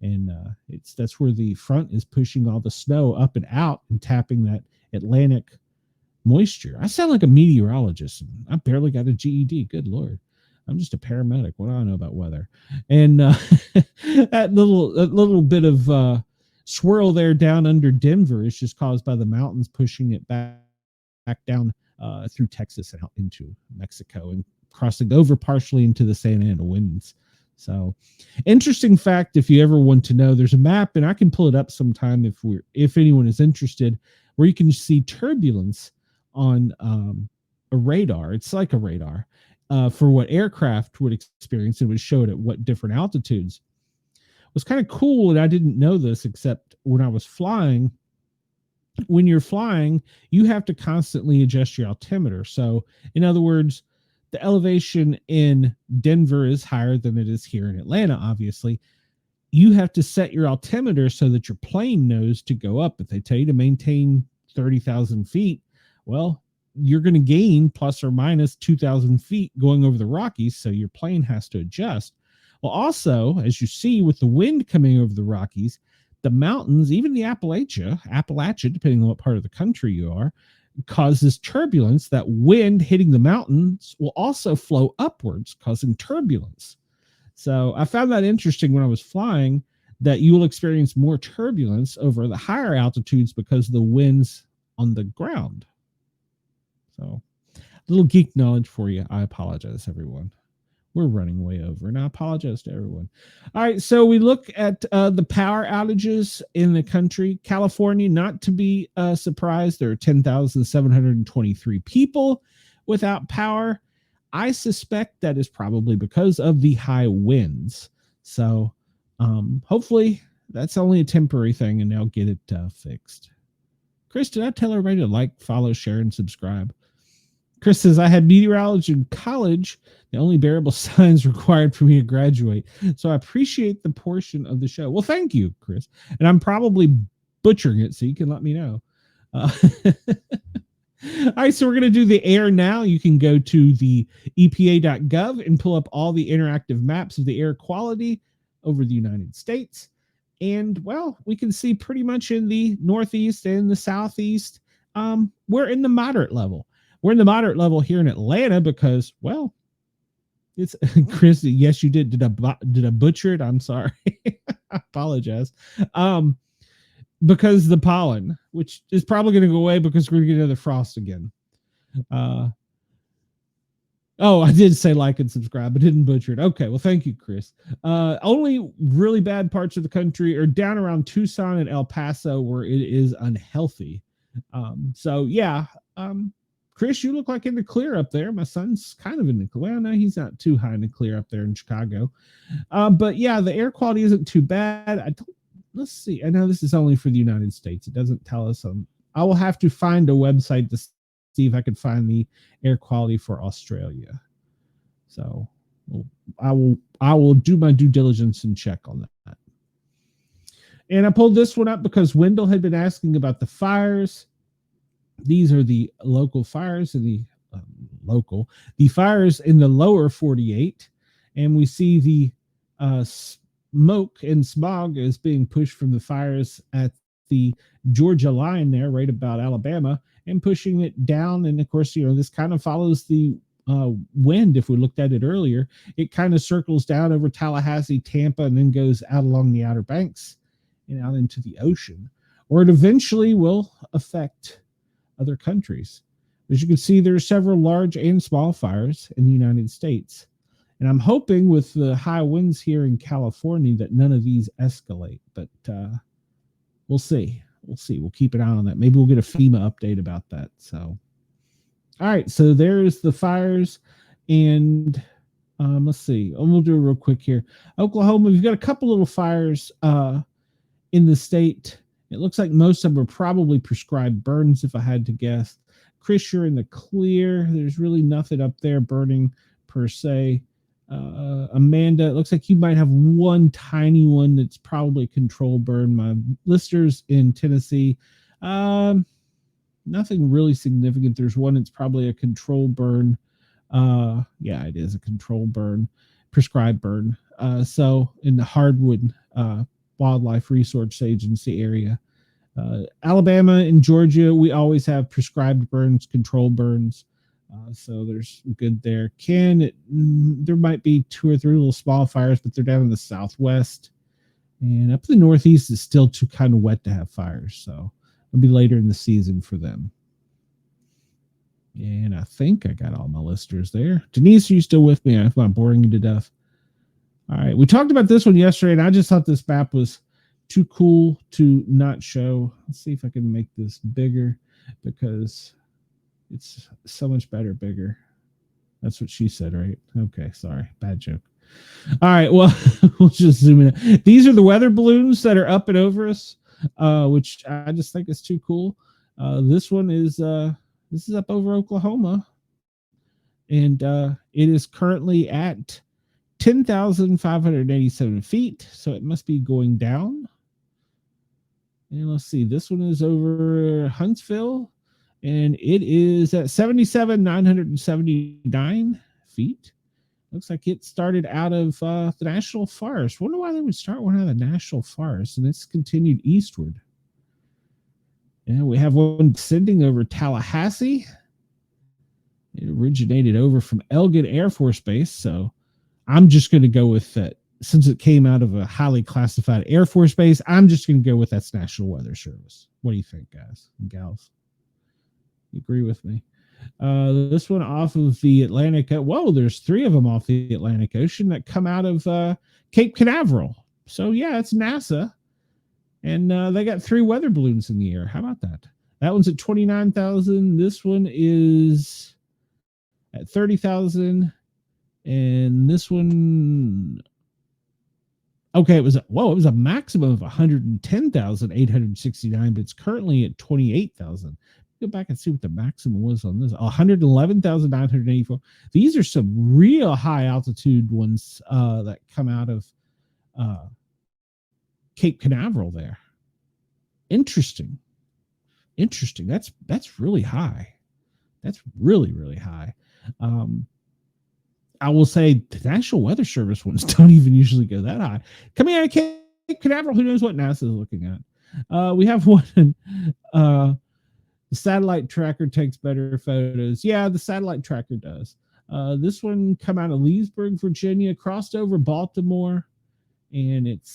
And that's where the front is pushing all the snow up and out and tapping that Atlantic moisture. I sound like a meteorologist. I barely got a GED. Good Lord. I'm just a paramedic. What do I know about weather? And that little bit of swirl there down under Denver is just caused by the mountains pushing it back down through Texas and out into Mexico and crossing over partially into the Santa Ana winds. So, interesting fact, if you ever want to know, there's a map, and I can pull it up sometime if anyone is interested, where you can see turbulence on a radar. It's like a radar for what aircraft would experience. It would show it at what different altitudes. It was kind of cool, and I didn't know this except when I was flying. When you're flying, you have to constantly adjust your altimeter. So, in other words, the elevation in Denver is higher than it is here in Atlanta, obviously. You have to set your altimeter so that your plane knows to go up. If they tell you to maintain 30,000 feet, well, you're going to gain plus or minus 2,000 feet going over the Rockies, so your plane has to adjust. Well, also, as you see with the wind coming over the Rockies, the mountains, even the Appalachia, depending on what part of the country you are, causes turbulence. That wind hitting the mountains will also flow upwards, causing turbulence. So I found that interesting when I was flying, that you will experience more turbulence over the higher altitudes because of the winds on the ground. So a little geek knowledge for you. I apologize, everyone. We're running way over, and I apologize to everyone. All right, so we look at the power outages in the country. California, not to be surprised, there are 10,723 people without power. I suspect that is probably because of the high winds. So hopefully that's only a temporary thing, and they'll get it fixed. Chris, did I tell everybody to like, follow, share, and subscribe? Chris says, I had meteorology in college, the only bearable signs required for me to graduate. So I appreciate the portion of the show. Well, thank you, Chris. And I'm probably butchering it, so you can let me know. All right, so we're going to do the air now. You can go to the EPA.gov and pull up all the interactive maps of the air quality over the United States. And, well, we can see pretty much in the Northeast and the Southeast, we're in the moderate level. We're in the moderate level here in Atlanta because, well, it's Chris. Yes, you did. Did I butcher it? I'm sorry. I apologize. Because the pollen, which is probably going to go away because we're going to get another frost again. Oh, I did say like and subscribe, but didn't butcher it. Okay, well, thank you, Chris. Only really bad parts of the country are down around Tucson and El Paso where it is unhealthy. So yeah. Chris, you look like in the clear up there. My son's kind of in the clear. Well, no, he's not too high in the clear up there in Chicago. But yeah, the air quality isn't too bad. Let's see. I know this is only for the United States. It doesn't tell us. I will have to find a website to see if I can find the air quality for Australia. So I will do my due diligence and check on that. And I pulled this one up because Wendell had been asking about the fires. These are the local fires in the fires in the lower 48, and we see the smoke and smog is being pushed from the fires at the Georgia line there, right about Alabama, and pushing it down. And of course, this kind of follows the wind. If we looked at it earlier, it kind of circles down over Tallahassee, Tampa, and then goes out along the Outer Banks and out into the ocean, where it eventually will affect other countries. As you can see, there are several large and small fires in the United States. And I'm hoping with the high winds here in California that none of these escalate. But we'll see. We'll keep an eye on that. Maybe we'll get a FEMA update about that. So, all right. So there's the fires. And let's see. We'll do it real quick here. Oklahoma, we've got a couple little fires in the state. It looks like most of them are probably prescribed burns, if I had to guess. Chris, you're in the clear. There's really nothing up there burning per se. Amanda, it looks like you might have one tiny one that's probably a controlled burn. My listeners in Tennessee, nothing really significant. There's one that's probably a controlled burn. Yeah, it is a controlled burn, prescribed burn. So in the Hardwood Wildlife Resource Agency area. Alabama and Georgia, we always have prescribed burns, controlled burns. So there's good there. There might be 2 or 3 little small fires, but they're down in the southwest. And up in the northeast, it's still too kind of wet to have fires. So it'll be later in the season for them. And I think I got all my listeners there. Denise, are you still with me? I'm boring you to death. All right. We talked about this one yesterday, and I just thought this map was too cool to not show. Let's see if I can make this bigger because it's so much better bigger. That's what she said, right? Okay, sorry. Bad joke. All right, well, we'll just zoom in. These are the weather balloons that are up and over us, which I just think is too cool. This one is this is up over Oklahoma, and it is currently at 10,587 feet, so it must be going down. And let's see, this one is over Huntsville, and it is at 77,979 feet. Looks like it started out of the National Forest. Wonder why they would start one out of the National Forest, and it's continued eastward. And we have one descending over Tallahassee. It originated over from Elgin Air Force Base, so I'm just going to go with that. Since it came out of a highly classified Air Force base, I'm just going to go with that's National Weather Service. What do you think, guys and gals? You agree with me? This one off of the Atlantic. Whoa, there's 3 of them off the Atlantic Ocean that come out of Cape Canaveral. So, yeah, it's NASA. And they got 3 weather balloons in the air. How about that? That one's at 29,000. This one is at 30,000. And this one, okay, it was a maximum of 110,869, but it's currently at 28,000. Go back and see what the maximum was on this. 111,984. These are some real high altitude ones that come out of Cape Canaveral there. Interesting. That's really high. That's really, really high. I will say the National Weather Service ones don't even usually go that high. Coming out of Cape Canaveral, who knows what NASA is looking at? We have one. The satellite tracker takes better photos. Yeah, the satellite tracker does. This one come out of Leesburg, Virginia, crossed over Baltimore, and it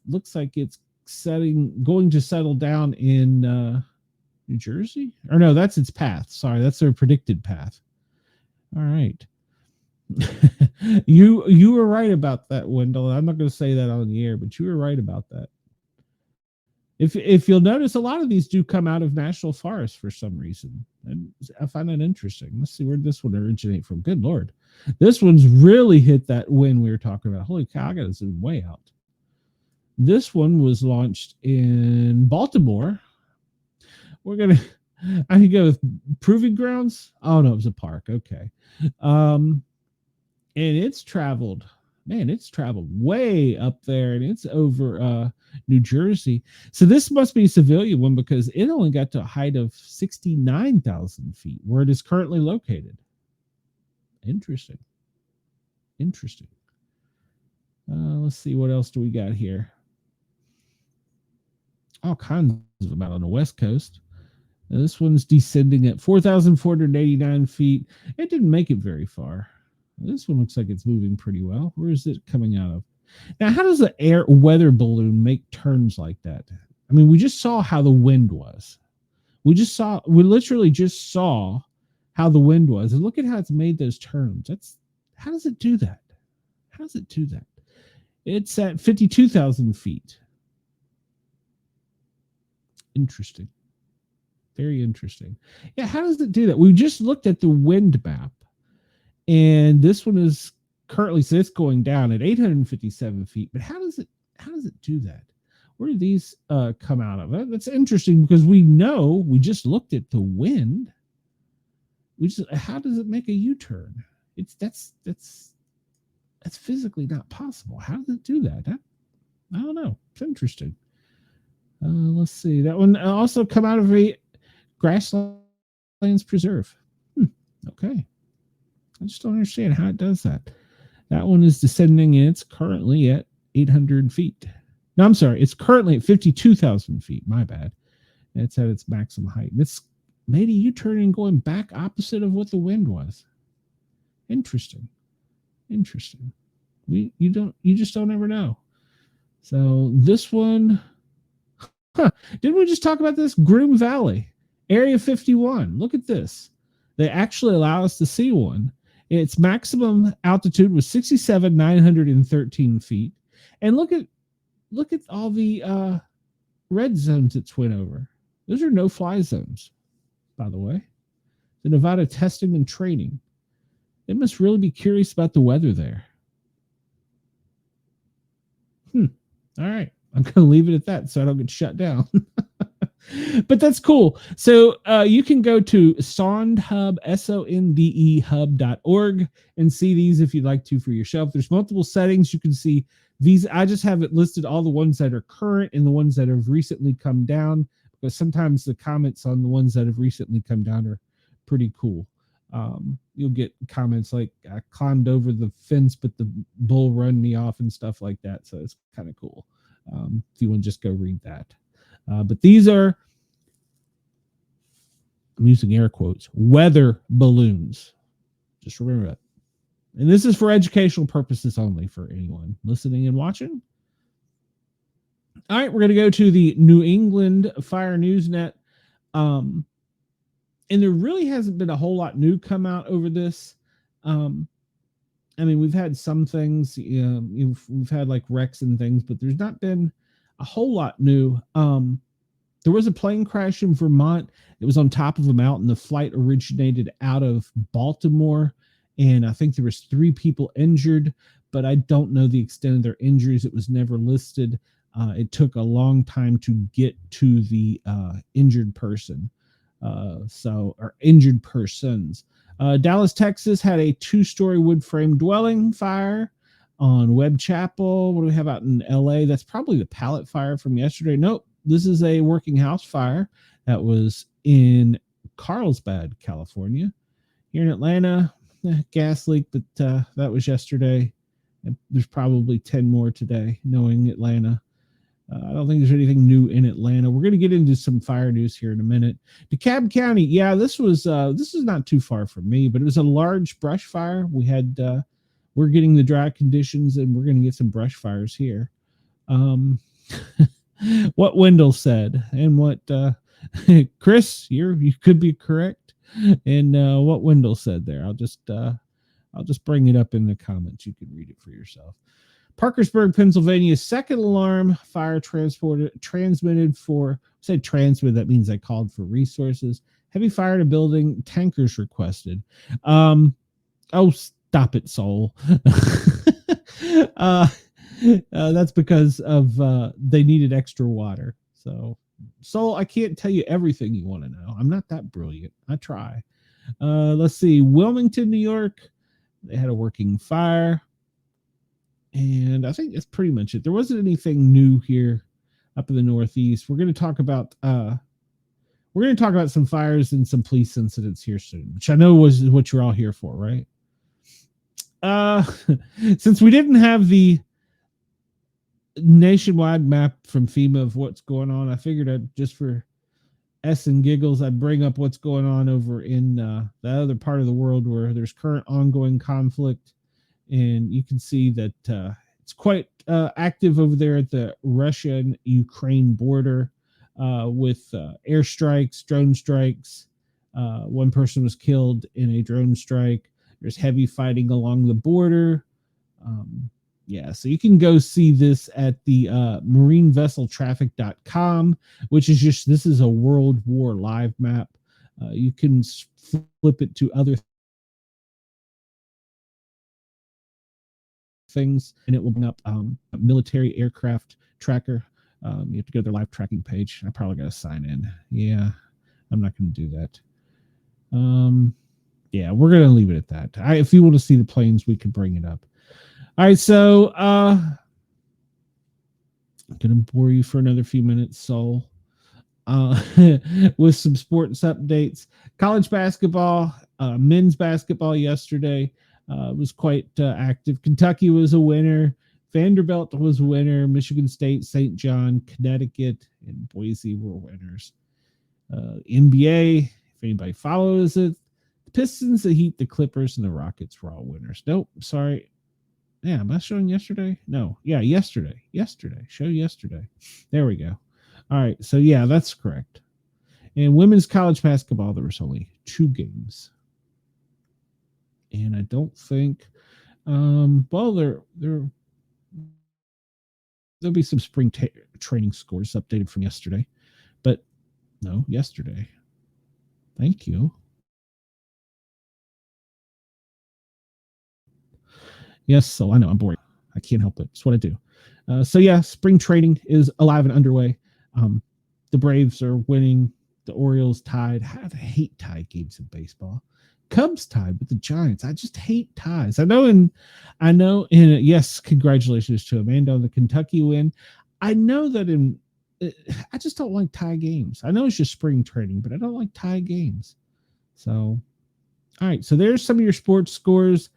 looks like it's going to settle down in New Jersey. Or no, that's its path. Sorry, that's their predicted path. All right. You were right about that, Wendell. I'm not going to say that on the air, but you were right about that. If you'll notice, a lot of these do come out of national forests for some reason. And I find that interesting. Let's see where this one originate from. Good Lord. This one's really hit that wind we were talking about. Holy cow, I got to zoom way out. This one was launched in Baltimore. I could go with Proving Grounds. Oh, no, it was a park. Okay. And it's traveled way up there, and it's over New Jersey. So this must be a civilian one because it only got to a height of 69,000 feet where it is currently located. Interesting. Let's see, what else do we got here? All kinds of them out on the West Coast. Now, this one's descending at 4,489 feet. It didn't make it very far. This one looks like it's moving pretty well. Where is it coming out of? Now, how does an air weather balloon make turns like that? I mean, we just saw how the wind was. We literally just saw how the wind was. And look at how it's made those turns. How does it do that? It's at 52,000 feet. Interesting. Very interesting. Yeah, how does it do that? We just looked at the wind map. And this one is currently, so it's going down at 857 feet. But how does it do that? Where do these come out of? That's interesting because we just looked at the wind. How does it make a U-turn? That's physically not possible. How does it do that? I don't know. It's interesting. Let's see. That one also come out of a grasslands preserve. Okay. I just don't understand how it does that. That one is descending, and it's currently at 800 feet. No, I'm sorry. It's currently at 52,000 feet. My bad. It's at its maximum height. It's made a U-turn and going back opposite of what the wind was. Interesting. You just don't ever know. So this one, didn't we just talk about this? Groom Valley, Area 51. Look at this. They actually allow us to see one. Its maximum altitude was 67,913 feet. And look at all the red zones it's went over. Those are no-fly zones, by the way. The Nevada testing and training. They must really be curious about the weather there. All right. I'm going to leave it at that so I don't get shut down. But that's cool. So you can go to sondhub, SONDE hub.org and see these if you'd like to for yourself. There's multiple settings. You can see these. I just have it listed all the ones that are current and the ones that have recently come down, because sometimes the comments on the ones that have recently come down are pretty cool. You'll get comments like, I climbed over the fence, but the bull run me off and stuff like that. So it's kind of cool. If you want to just go read that. But these are, I'm using air quotes, weather balloons. Just remember that. And this is for educational purposes only for anyone listening and watching. All right, we're going to go to the New England Fire Newsnet. And there really hasn't been a whole lot new come out over this. I mean, we've had some things, we've had like wrecks and things, but there's not been a whole lot new. There was a plane crash in Vermont. It was on top of a mountain. The flight originated out of Baltimore, and I think there was 3 people injured, but I don't know the extent of their injuries. It was never listed. It took a long time to get to the injured person. Or injured persons. Dallas, Texas had a 2-story wood frame dwelling fire on Webb Chapel. What do we have out in LA? That's probably the pallet fire from yesterday. Nope. This is a working house fire that was in Carlsbad, California. Here in Atlanta, gas leak, but that was yesterday. There's probably 10 more today, knowing Atlanta. I don't think there's anything new in Atlanta. We're going to get into some fire news here in a minute. DeKalb County, yeah, this is not too far from me, but it was a large brush fire. We're getting the dry conditions, and we're going to get some brush fires here. What Wendell said, and what Chris, you could be correct, and what Wendell said there. I'll just bring it up in the comments. You can read it for yourself. Parkersburg, Pennsylvania, second alarm fire transmitted for, say transmitted, that means I called for resources. Heavy fire in a building, tankers requested. Oh, stop it, Soul. That's because of they needed extra water. So, Soul, I can't tell you everything you want to know. I'm not that brilliant. I try. Let's see. Wilmington, New York, they had a working fire. And I think that's pretty much it. There wasn't anything new here up in the Northeast. We're going to talk about some fires and some police incidents here soon, which I know was what you're all here for, right? Since we didn't have the nationwide map from FEMA of what's going on, I figured I'd just for S and giggles, I'd bring up what's going on over in the other part of the world where there's current ongoing conflict. And you can see that it's quite active over there at the Russian-Ukraine border with airstrikes, drone strikes. One person was killed in a drone strike. There's heavy fighting along the border. So you can go see this at the marinevesseltraffic.com, which is this is a World War live map. You can flip it to other things, and it will bring up a military aircraft tracker. You have to go to their live tracking page. I probably got to sign in. Yeah, I'm not going to do that. We're going to leave it at that. If you want to see the planes, we could bring it up. All right, so I'm going to bore you for another few minutes, Soul, with some sports updates. College basketball, men's basketball yesterday was quite active. Kentucky was a winner. Vanderbilt was a winner. Michigan State, St. John, Connecticut, and Boise were winners. NBA, if anybody follows it, the Pistons, the Heat, the Clippers, and the Rockets were all winners. Nope, sorry. Yeah, am I showing yesterday? No. Yeah, yesterday. Show yesterday. There we go. All right, so yeah, that's correct. And women's college basketball, there was only 2 games. and I don't think, well, there'll be some spring training scores updated from yesterday, but no, yesterday. Thank you. Yes, so I know I'm boring. I can't help it. It's what I do. So yeah, spring training is alive and underway. The Braves are winning. The Orioles tied. I hate tie games in baseball. Cubs tied with the Giants. I just hate ties. I know. Yes, congratulations to Amanda on the Kentucky win. I know that I just don't like tie games. I know it's just spring training, but I don't like tie games. So, all right. So there's some of your sports scores.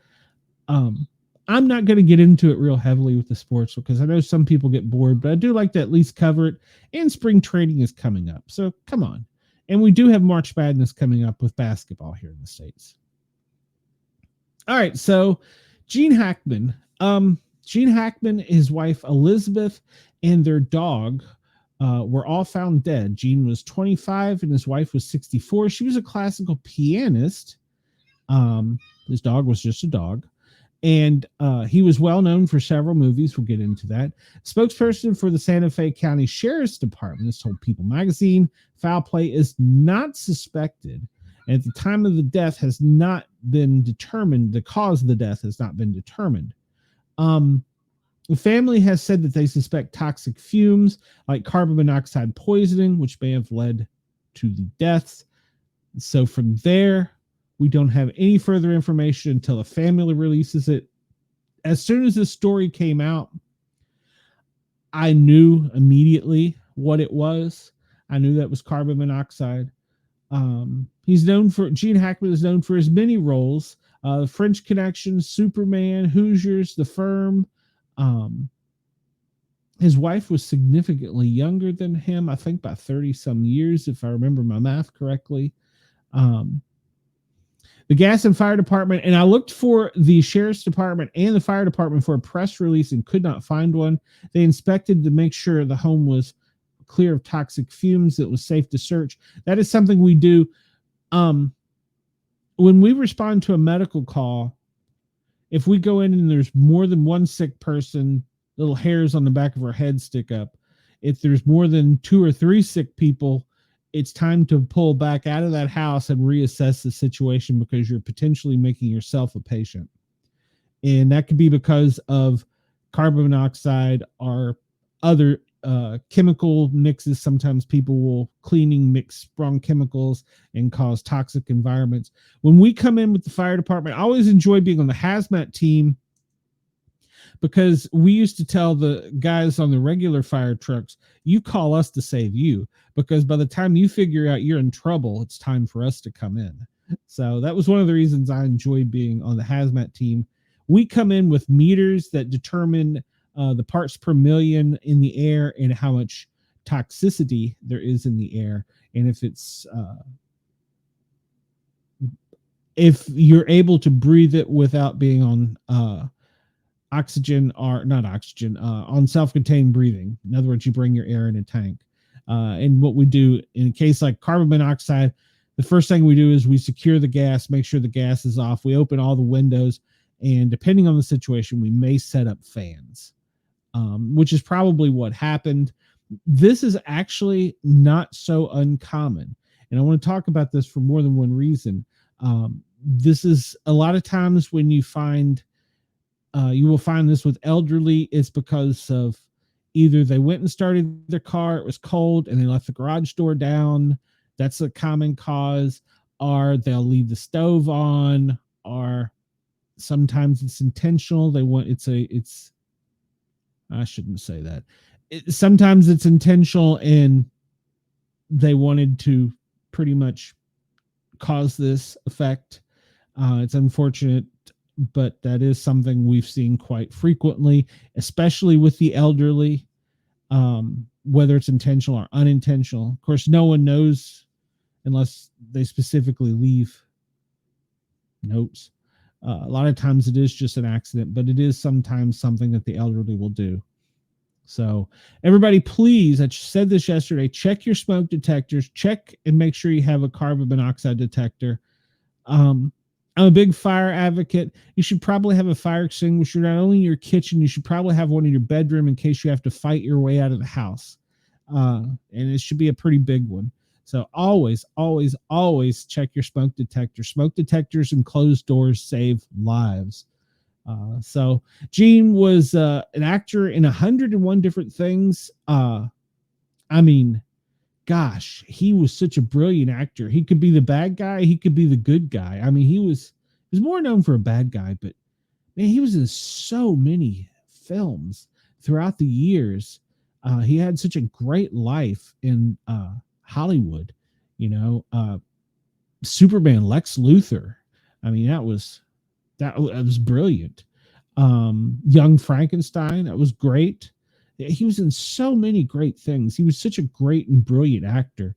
I'm not going to get into it real heavily with the sports because I know some people get bored, but I do like to at least cover it. And spring training is coming up. So come on. And we do have March Madness coming up with basketball here in the States. All right. So Gene Hackman, his wife, Elizabeth, and their dog were all found dead. Gene was 25 and his wife was 64. She was a classical pianist. His dog was just a dog. And he was well known for several movies. We'll get into that. Spokesperson for the Santa Fe County Sheriff's Department has told People magazine foul play is not suspected. And at the time of the death has not been determined. The cause of the death has not been determined. The family has said that they suspect toxic fumes like carbon monoxide poisoning, which may have led to the deaths. So from there, we don't have any further information until the family releases it. As soon as this story came out, I knew immediately what it was. I knew that was carbon monoxide. Gene Hackman is known for his many roles. French Connection, Superman, Hoosiers, The Firm. His wife was significantly younger than him, I think by 30 some years, if I remember my math correctly. The gas and fire department, and I looked for the sheriff's department and the fire department for a press release and could not find one. They inspected to make sure the home was clear of toxic fumes, that was safe to search. That is something we do. When we respond to a medical call, if we go in and there's more than one sick person, little hairs on the back of our head stick up. If there's more than 2 or 3 sick people, it's time to pull back out of that house and reassess the situation because you're potentially making yourself a patient. And that could be because of carbon monoxide or other chemical mixes. Sometimes people will cleaning mix strong chemicals and cause toxic environments. When we come in with the fire department, I always enjoy being on the hazmat team because we used to tell the guys on the regular fire trucks, you call us to save you, because by the time you figure out you're in trouble, it's time for us to come in. So that was one of the reasons I enjoyed being on the hazmat team. We come in with meters that determine the parts per million in the air and how much toxicity there is in the air. And if you're able to breathe it without being on oxygen or not oxygen, on self-contained breathing. In other words, you bring your air in a tank. And what we do in a case like carbon monoxide, the first thing we do is we secure the gas, make sure the gas is off. We open all the windows, and depending on the situation, we may set up fans, which is probably what happened. This is actually not so uncommon. And I want to talk about this for more than one reason. This is a lot of times when you will find this with elderly, it's because of either they went and started their car, it was cold, and they left the garage door down. That's a common cause. Or they'll leave the stove on, or sometimes it's intentional. I shouldn't say that. Sometimes it's intentional and they wanted to pretty much cause this effect. It's unfortunate, but that is something we've seen quite frequently, especially with the elderly, whether it's intentional or unintentional. Of course, no one knows unless they specifically leave notes. A lot of times it is just an accident, but it is sometimes something that the elderly will do. So everybody, please, I said this yesterday, check your smoke detectors, check and make sure you have a carbon monoxide detector. I'm a big fire advocate. You should probably have a fire extinguisher not only in your kitchen, you should probably have one in your bedroom in case you have to fight your way out of the house. And it should be a pretty big one. So always, always, always check your smoke detector. Smoke detectors and closed doors save lives. So Gene was an actor in 101 different things. I mean, gosh, he was such a brilliant actor. He could be the bad guy. He could be the good guy. I mean, he was more known for a bad guy, but man, he was in so many films throughout the years. He had such a great life in Hollywood. You know, Superman, Lex Luthor. I mean, that was brilliant. Young Frankenstein, that was great. He was in so many great things. He was such a great and brilliant actor.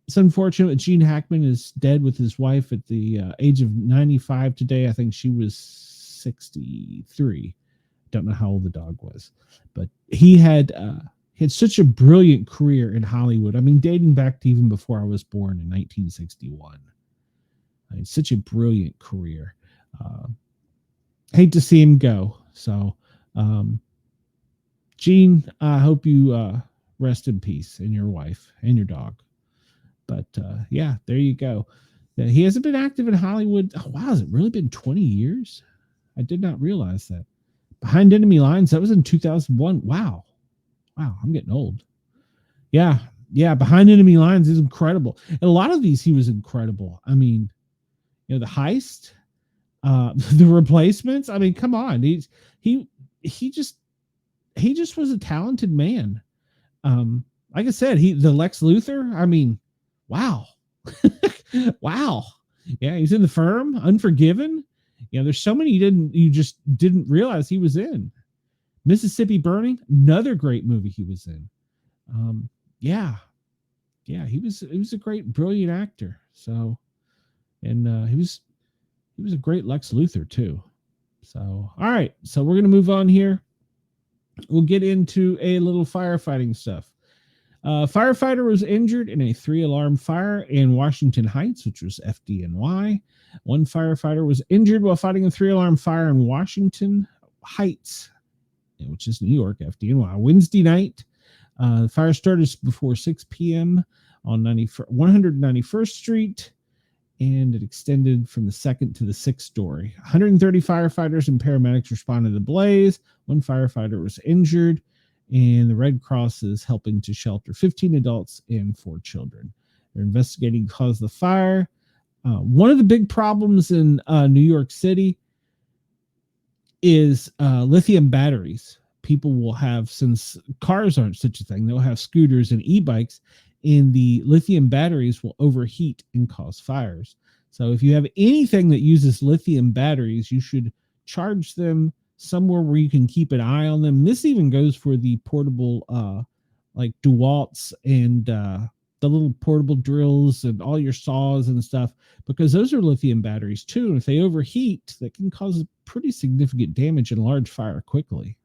It's unfortunate that Gene Hackman is dead with his wife at the age of 95 today. I think she was 63. Don't know how old the dog was, but he had such a brilliant career in Hollywood. I mean, dating back to even before I was born in 1961. I mean, such a brilliant career. Hate to see him go. So, Gene, I hope you rest in peace, and your wife and your dog. But yeah, there you go. He hasn't been active in Hollywood. Oh, wow, has it really been 20 years? I did not realize that. Behind Enemy Lines, that was in 2001. Wow, I'm getting old. Yeah, Behind Enemy Lines is incredible. And a lot of these, he was incredible. I mean, you know, The Heist, The Replacements. I mean, come on, he just was a talented man. Like I said, the Lex Luthor. I mean, wow, wow. Yeah, he's in The Firm, Unforgiven. You know, there's so many you just didn't realize he was in. Mississippi Burning, another great movie he was in. Yeah, he was a great, brilliant actor. So, and he was a great Lex Luthor too. So, all right, so we're gonna move on here. We'll get into a little firefighting stuff. Firefighter was injured in a 3-alarm fire in Washington Heights, which was FDNY. One firefighter was injured while fighting a 3-alarm fire in Washington Heights, which is New York, FDNY. Wednesday night, the fire started before 6 p.m. on 191st Street, and it extended from the second to the sixth story. 130 firefighters and paramedics responded to the blaze. One firefighter was injured, and the Red Cross is helping to shelter 15 adults and 4 children. They're investigating the cause of the fire. One of the big problems in New York City is lithium batteries. People will have, since cars aren't such a thing, they'll have scooters and e-bikes, and the lithium batteries will overheat and cause fires. So if you have anything that uses lithium batteries, you should charge them somewhere where you can keep an eye on them. This even goes for the portable, like DeWalt's and the little portable drills and all your saws and stuff, because those are lithium batteries too. And if they overheat, that can cause pretty significant damage and large fire quickly.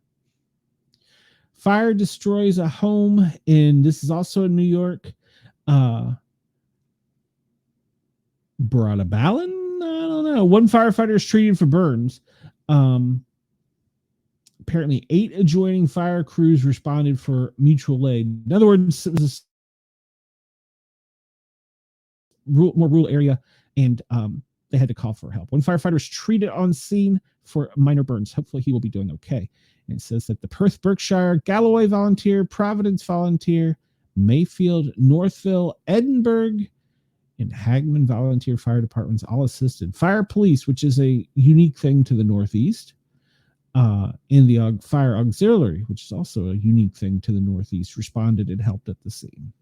Fire destroys a home, and this is also in New York. Ballin? I don't know. One firefighter is treated for burns. Apparently 8 adjoining fire crews responded for mutual aid. In other words, it was a more rural area, and they had to call for help. One firefighter was treated on scene for minor burns. Hopefully he will be doing okay. And it says that the Perth, Berkshire, Galloway volunteer, Providence volunteer, Mayfield, Northville, Edinburgh, and Hagman volunteer fire departments all assisted. Fire police, which is a unique thing to the Northeast, and the fire auxiliary, which is also a unique thing to the Northeast, responded and helped at the scene.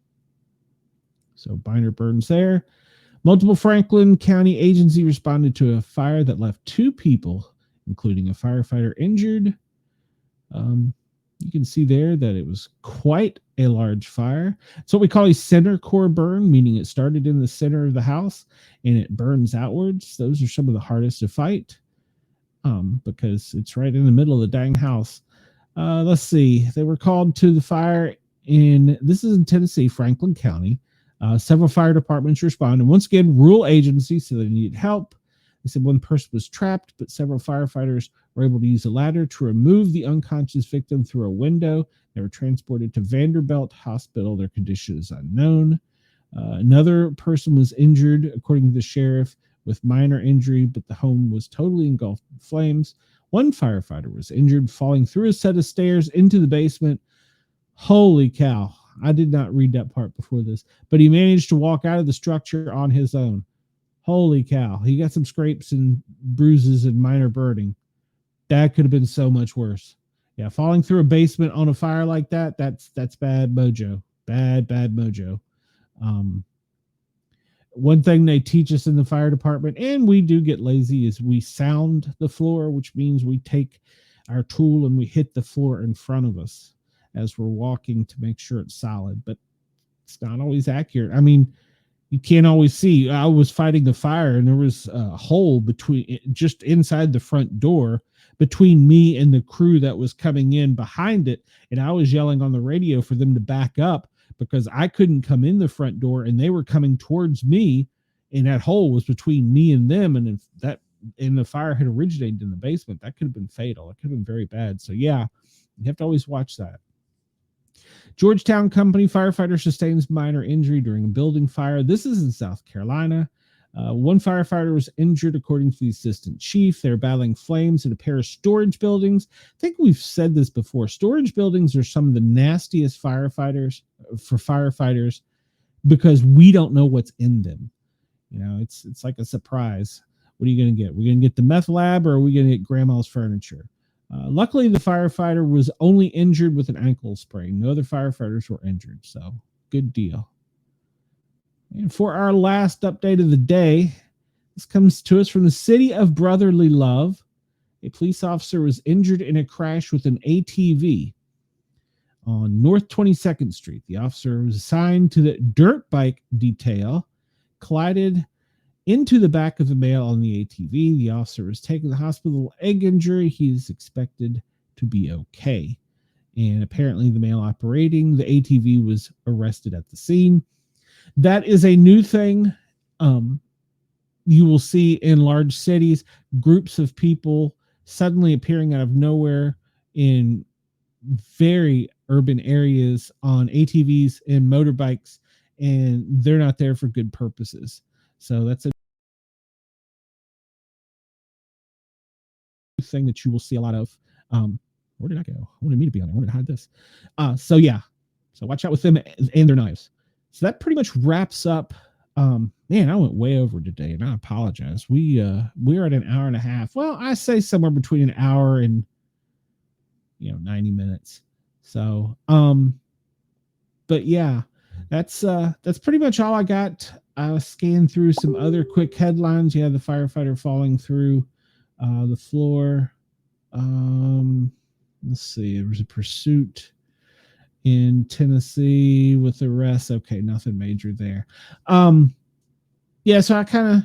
So minor burns there. Multiple Franklin County agency responded to a fire that left 2 people, including a firefighter, injured. You can see there that it was quite a large fire. It's what we call a center core burn, meaning it started in the center of the house and it burns outwards. Those are some of the hardest to fight, because it's right in the middle of the dang house. Let's see. They were called to the fire this is in Tennessee, Franklin County. Several fire departments responded. Once again, rural agencies said they needed help. They said one person was trapped, but several firefighters were able to use a ladder to remove the unconscious victim through a window. They were transported to Vanderbilt Hospital. Their condition is unknown. Another person was injured, according to the sheriff, with minor injury, but the home was totally engulfed in flames. One firefighter was injured, falling through a set of stairs into the basement. Holy cow. I did not read that part before this, but he managed to walk out of the structure on his own. Holy cow. He got some scrapes and bruises and minor burning. That could have been so much worse. Yeah, falling through a basement on a fire like that, that's bad mojo. Bad mojo. One thing they teach us in the fire department, and we do get lazy, is we sound the floor, which means we take our tool and we hit the floor in front of us as we're walking to make sure it's solid. But it's not always accurate. I mean, you can't always see. I was fighting the fire and there was a hole between, just inside the front door, between me and the crew that was coming in behind it. And I was yelling on the radio for them to back up because I couldn't come in the front door and they were coming towards me, and that hole was between me and them. And if that, and the fire had originated in the basement, that could have been fatal. It could have been very bad. So yeah, you have to always watch that. Georgetown Company firefighter sustains minor injury during a building fire. This is in South Carolina. One firefighter was injured, according to the assistant chief. They're battling flames in a pair of storage buildings. I think we've said this before. Storage buildings are some of the nastiest for firefighters because we don't know what's in them. You know, it's like a surprise. What are you going to get? We're going to get the meth lab, or are we going to get grandma's furniture? Luckily, the firefighter was only injured with an ankle sprain. No other firefighters were injured, so good deal. And for our last update of the day, this comes to us from the city of brotherly love. A police officer was injured in a crash with an ATV on North 22nd Street. The officer was assigned to the dirt bike detail, collided into the back of the male on the ATV. The officer was taken to the hospital, egg injury. He's expected to be okay. And apparently the male operating the ATV was arrested at the scene. That is a new thing. You will see in large cities, groups of people suddenly appearing out of nowhere in very urban areas on ATVs and motorbikes, and they're not there for good purposes. So that's a thing that you will see a lot of. Where did I go? I wanted me to be on there. I wanted to hide this. So yeah, so watch out with them and their knives. So that pretty much wraps up. Man, I went way over today, and I apologize. We're at an hour and a half. Well, I say somewhere between an hour and 90 minutes. So but yeah, that's pretty much all I got. I scanned through some other quick headlines. You had the firefighter falling through the floor. Let's see. There was a pursuit in Tennessee with arrests. Okay, nothing major there. Yeah, so I kind of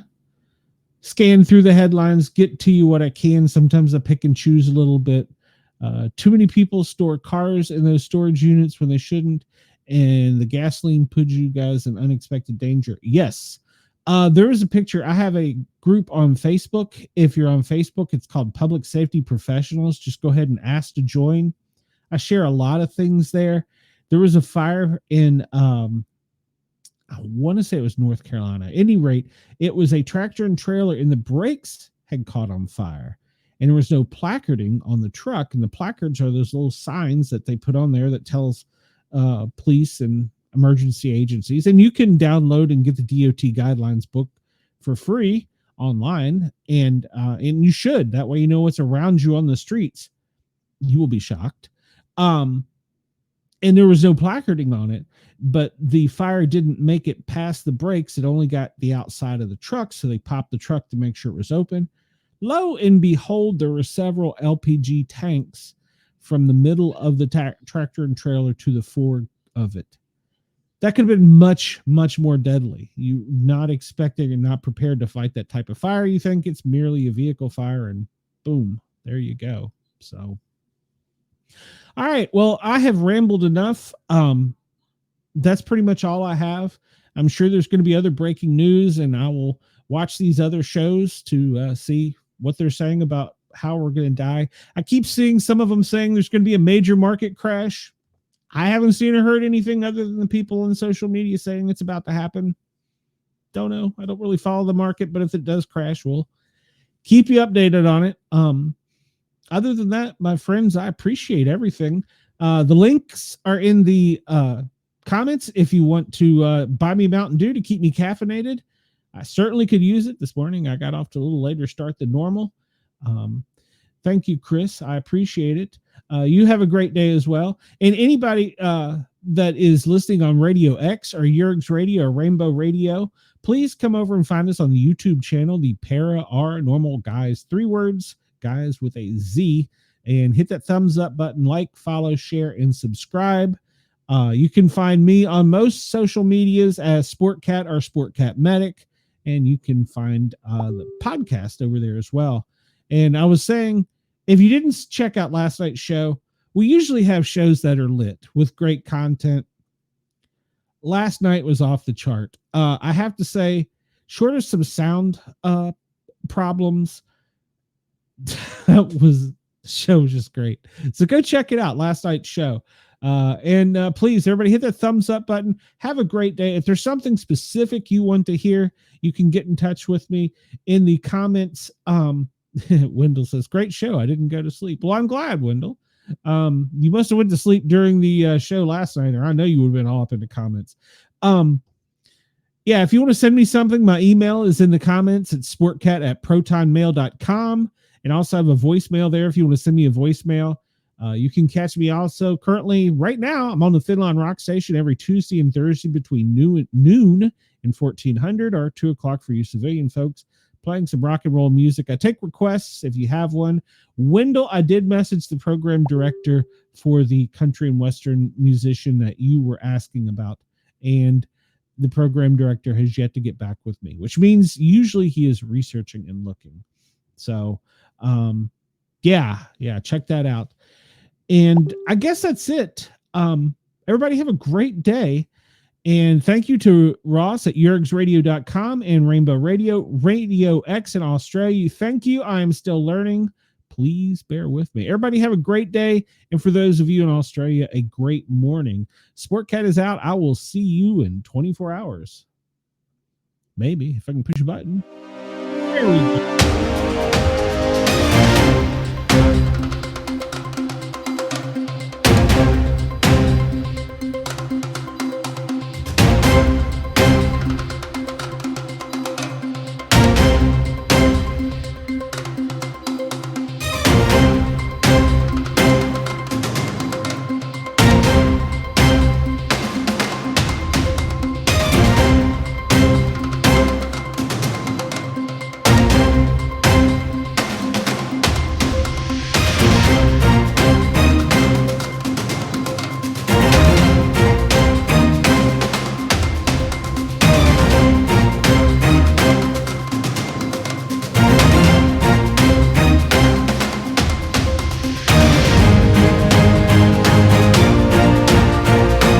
scan through the headlines, get to you what I can. Sometimes I pick and choose a little bit. Too many people store cars in those storage units when they shouldn't, and the gasoline puts you guys in unexpected danger. Yes. There is a picture. I have a group on Facebook. If you're on Facebook, it's called Public Safety Professionals. Just go ahead and ask to join. I share a lot of things there. There was a fire in, I want to say it was North Carolina. At any rate, it was a tractor and trailer, and the brakes had caught on fire. And there was no placarding on the truck. And the placards are those little signs that they put on there that tells police and emergency agencies. And you can download and get the DOT guidelines book for free online. And you should. That way you know what's around you on the streets. You will be shocked. And there was no placarding on it, but the fire didn't make it past the brakes. It only got the outside of the truck. So they popped the truck to make sure it was open. Lo and behold, there were several LPG tanks from the middle of the tractor and trailer to the forward of it. That could have been much, much more deadly. You're not expecting and not prepared to fight that type of fire. You think it's merely a vehicle fire, and boom, there you go. So, all right. Well, I have rambled enough. That's pretty much all I have. I'm sure there's going to be other breaking news, and I will watch these other shows to see what they're saying about how we're going to die. I keep seeing some of them saying there's going to be a major market crash. I haven't seen or heard anything other than the people in social media saying it's about to happen. Don't know. I don't really follow the market, but if it does crash, we'll keep you updated on it. Other than that, my friends, I appreciate everything. The links are in the comments if you want to buy me Mountain Dew to keep me caffeinated. I certainly could use it this morning. I got off to a little later start than normal. Thank you, Chris. I appreciate it. You have a great day as well. And anybody that is listening on Radio X or Yerg's Radio or Rainbow Radio, please come over and find us on the YouTube channel, the Para R Normal Guys, 3 words, guys with a Z, and hit that thumbs up button, like, follow, share, and subscribe. You can find me on most social medias as Sportcat or Sportcat Medic, and you can find the podcast over there as well. And I was saying, if you didn't check out last night's show, we usually have shows that are lit with great content. Last night was off the chart. I have to say, short of some sound problems, the show was just great. So go check it out, last night's show. And please, everybody, hit that thumbs up button. Have a great day. If there's something specific you want to hear, you can get in touch with me in the comments. Wendell says, great show. I didn't go to sleep. Well, I'm glad, Wendell. You must have went to sleep during the show last night, or I know you would have been all up in the comments. Yeah, if you want to send me something, my email is in the comments. It's sportcat@protonmail.com. And also have a voicemail there if you want to send me a voicemail. You can catch me also currently right now. I'm on the Thin Line Rock Station every Tuesday and Thursday between noon and 1400 or 2 o'clock for you civilian folks, playing some rock and roll music. I take requests if you have one. Wendell, I did message the program director for the country and western musician that you were asking about, and the program director has yet to get back with me, which means usually he is researching and looking. So, yeah, check that out. And I guess that's it. Everybody have a great day. And thank you to Ross at yergsradio.com and Rainbow Radio, Radio X in Australia. Thank you. I am still learning. Please bear with me. Everybody have a great day. And for those of you in Australia, a great morning. Sportcat is out. I will see you in 24 hours. Maybe, if I can push a button. There we go.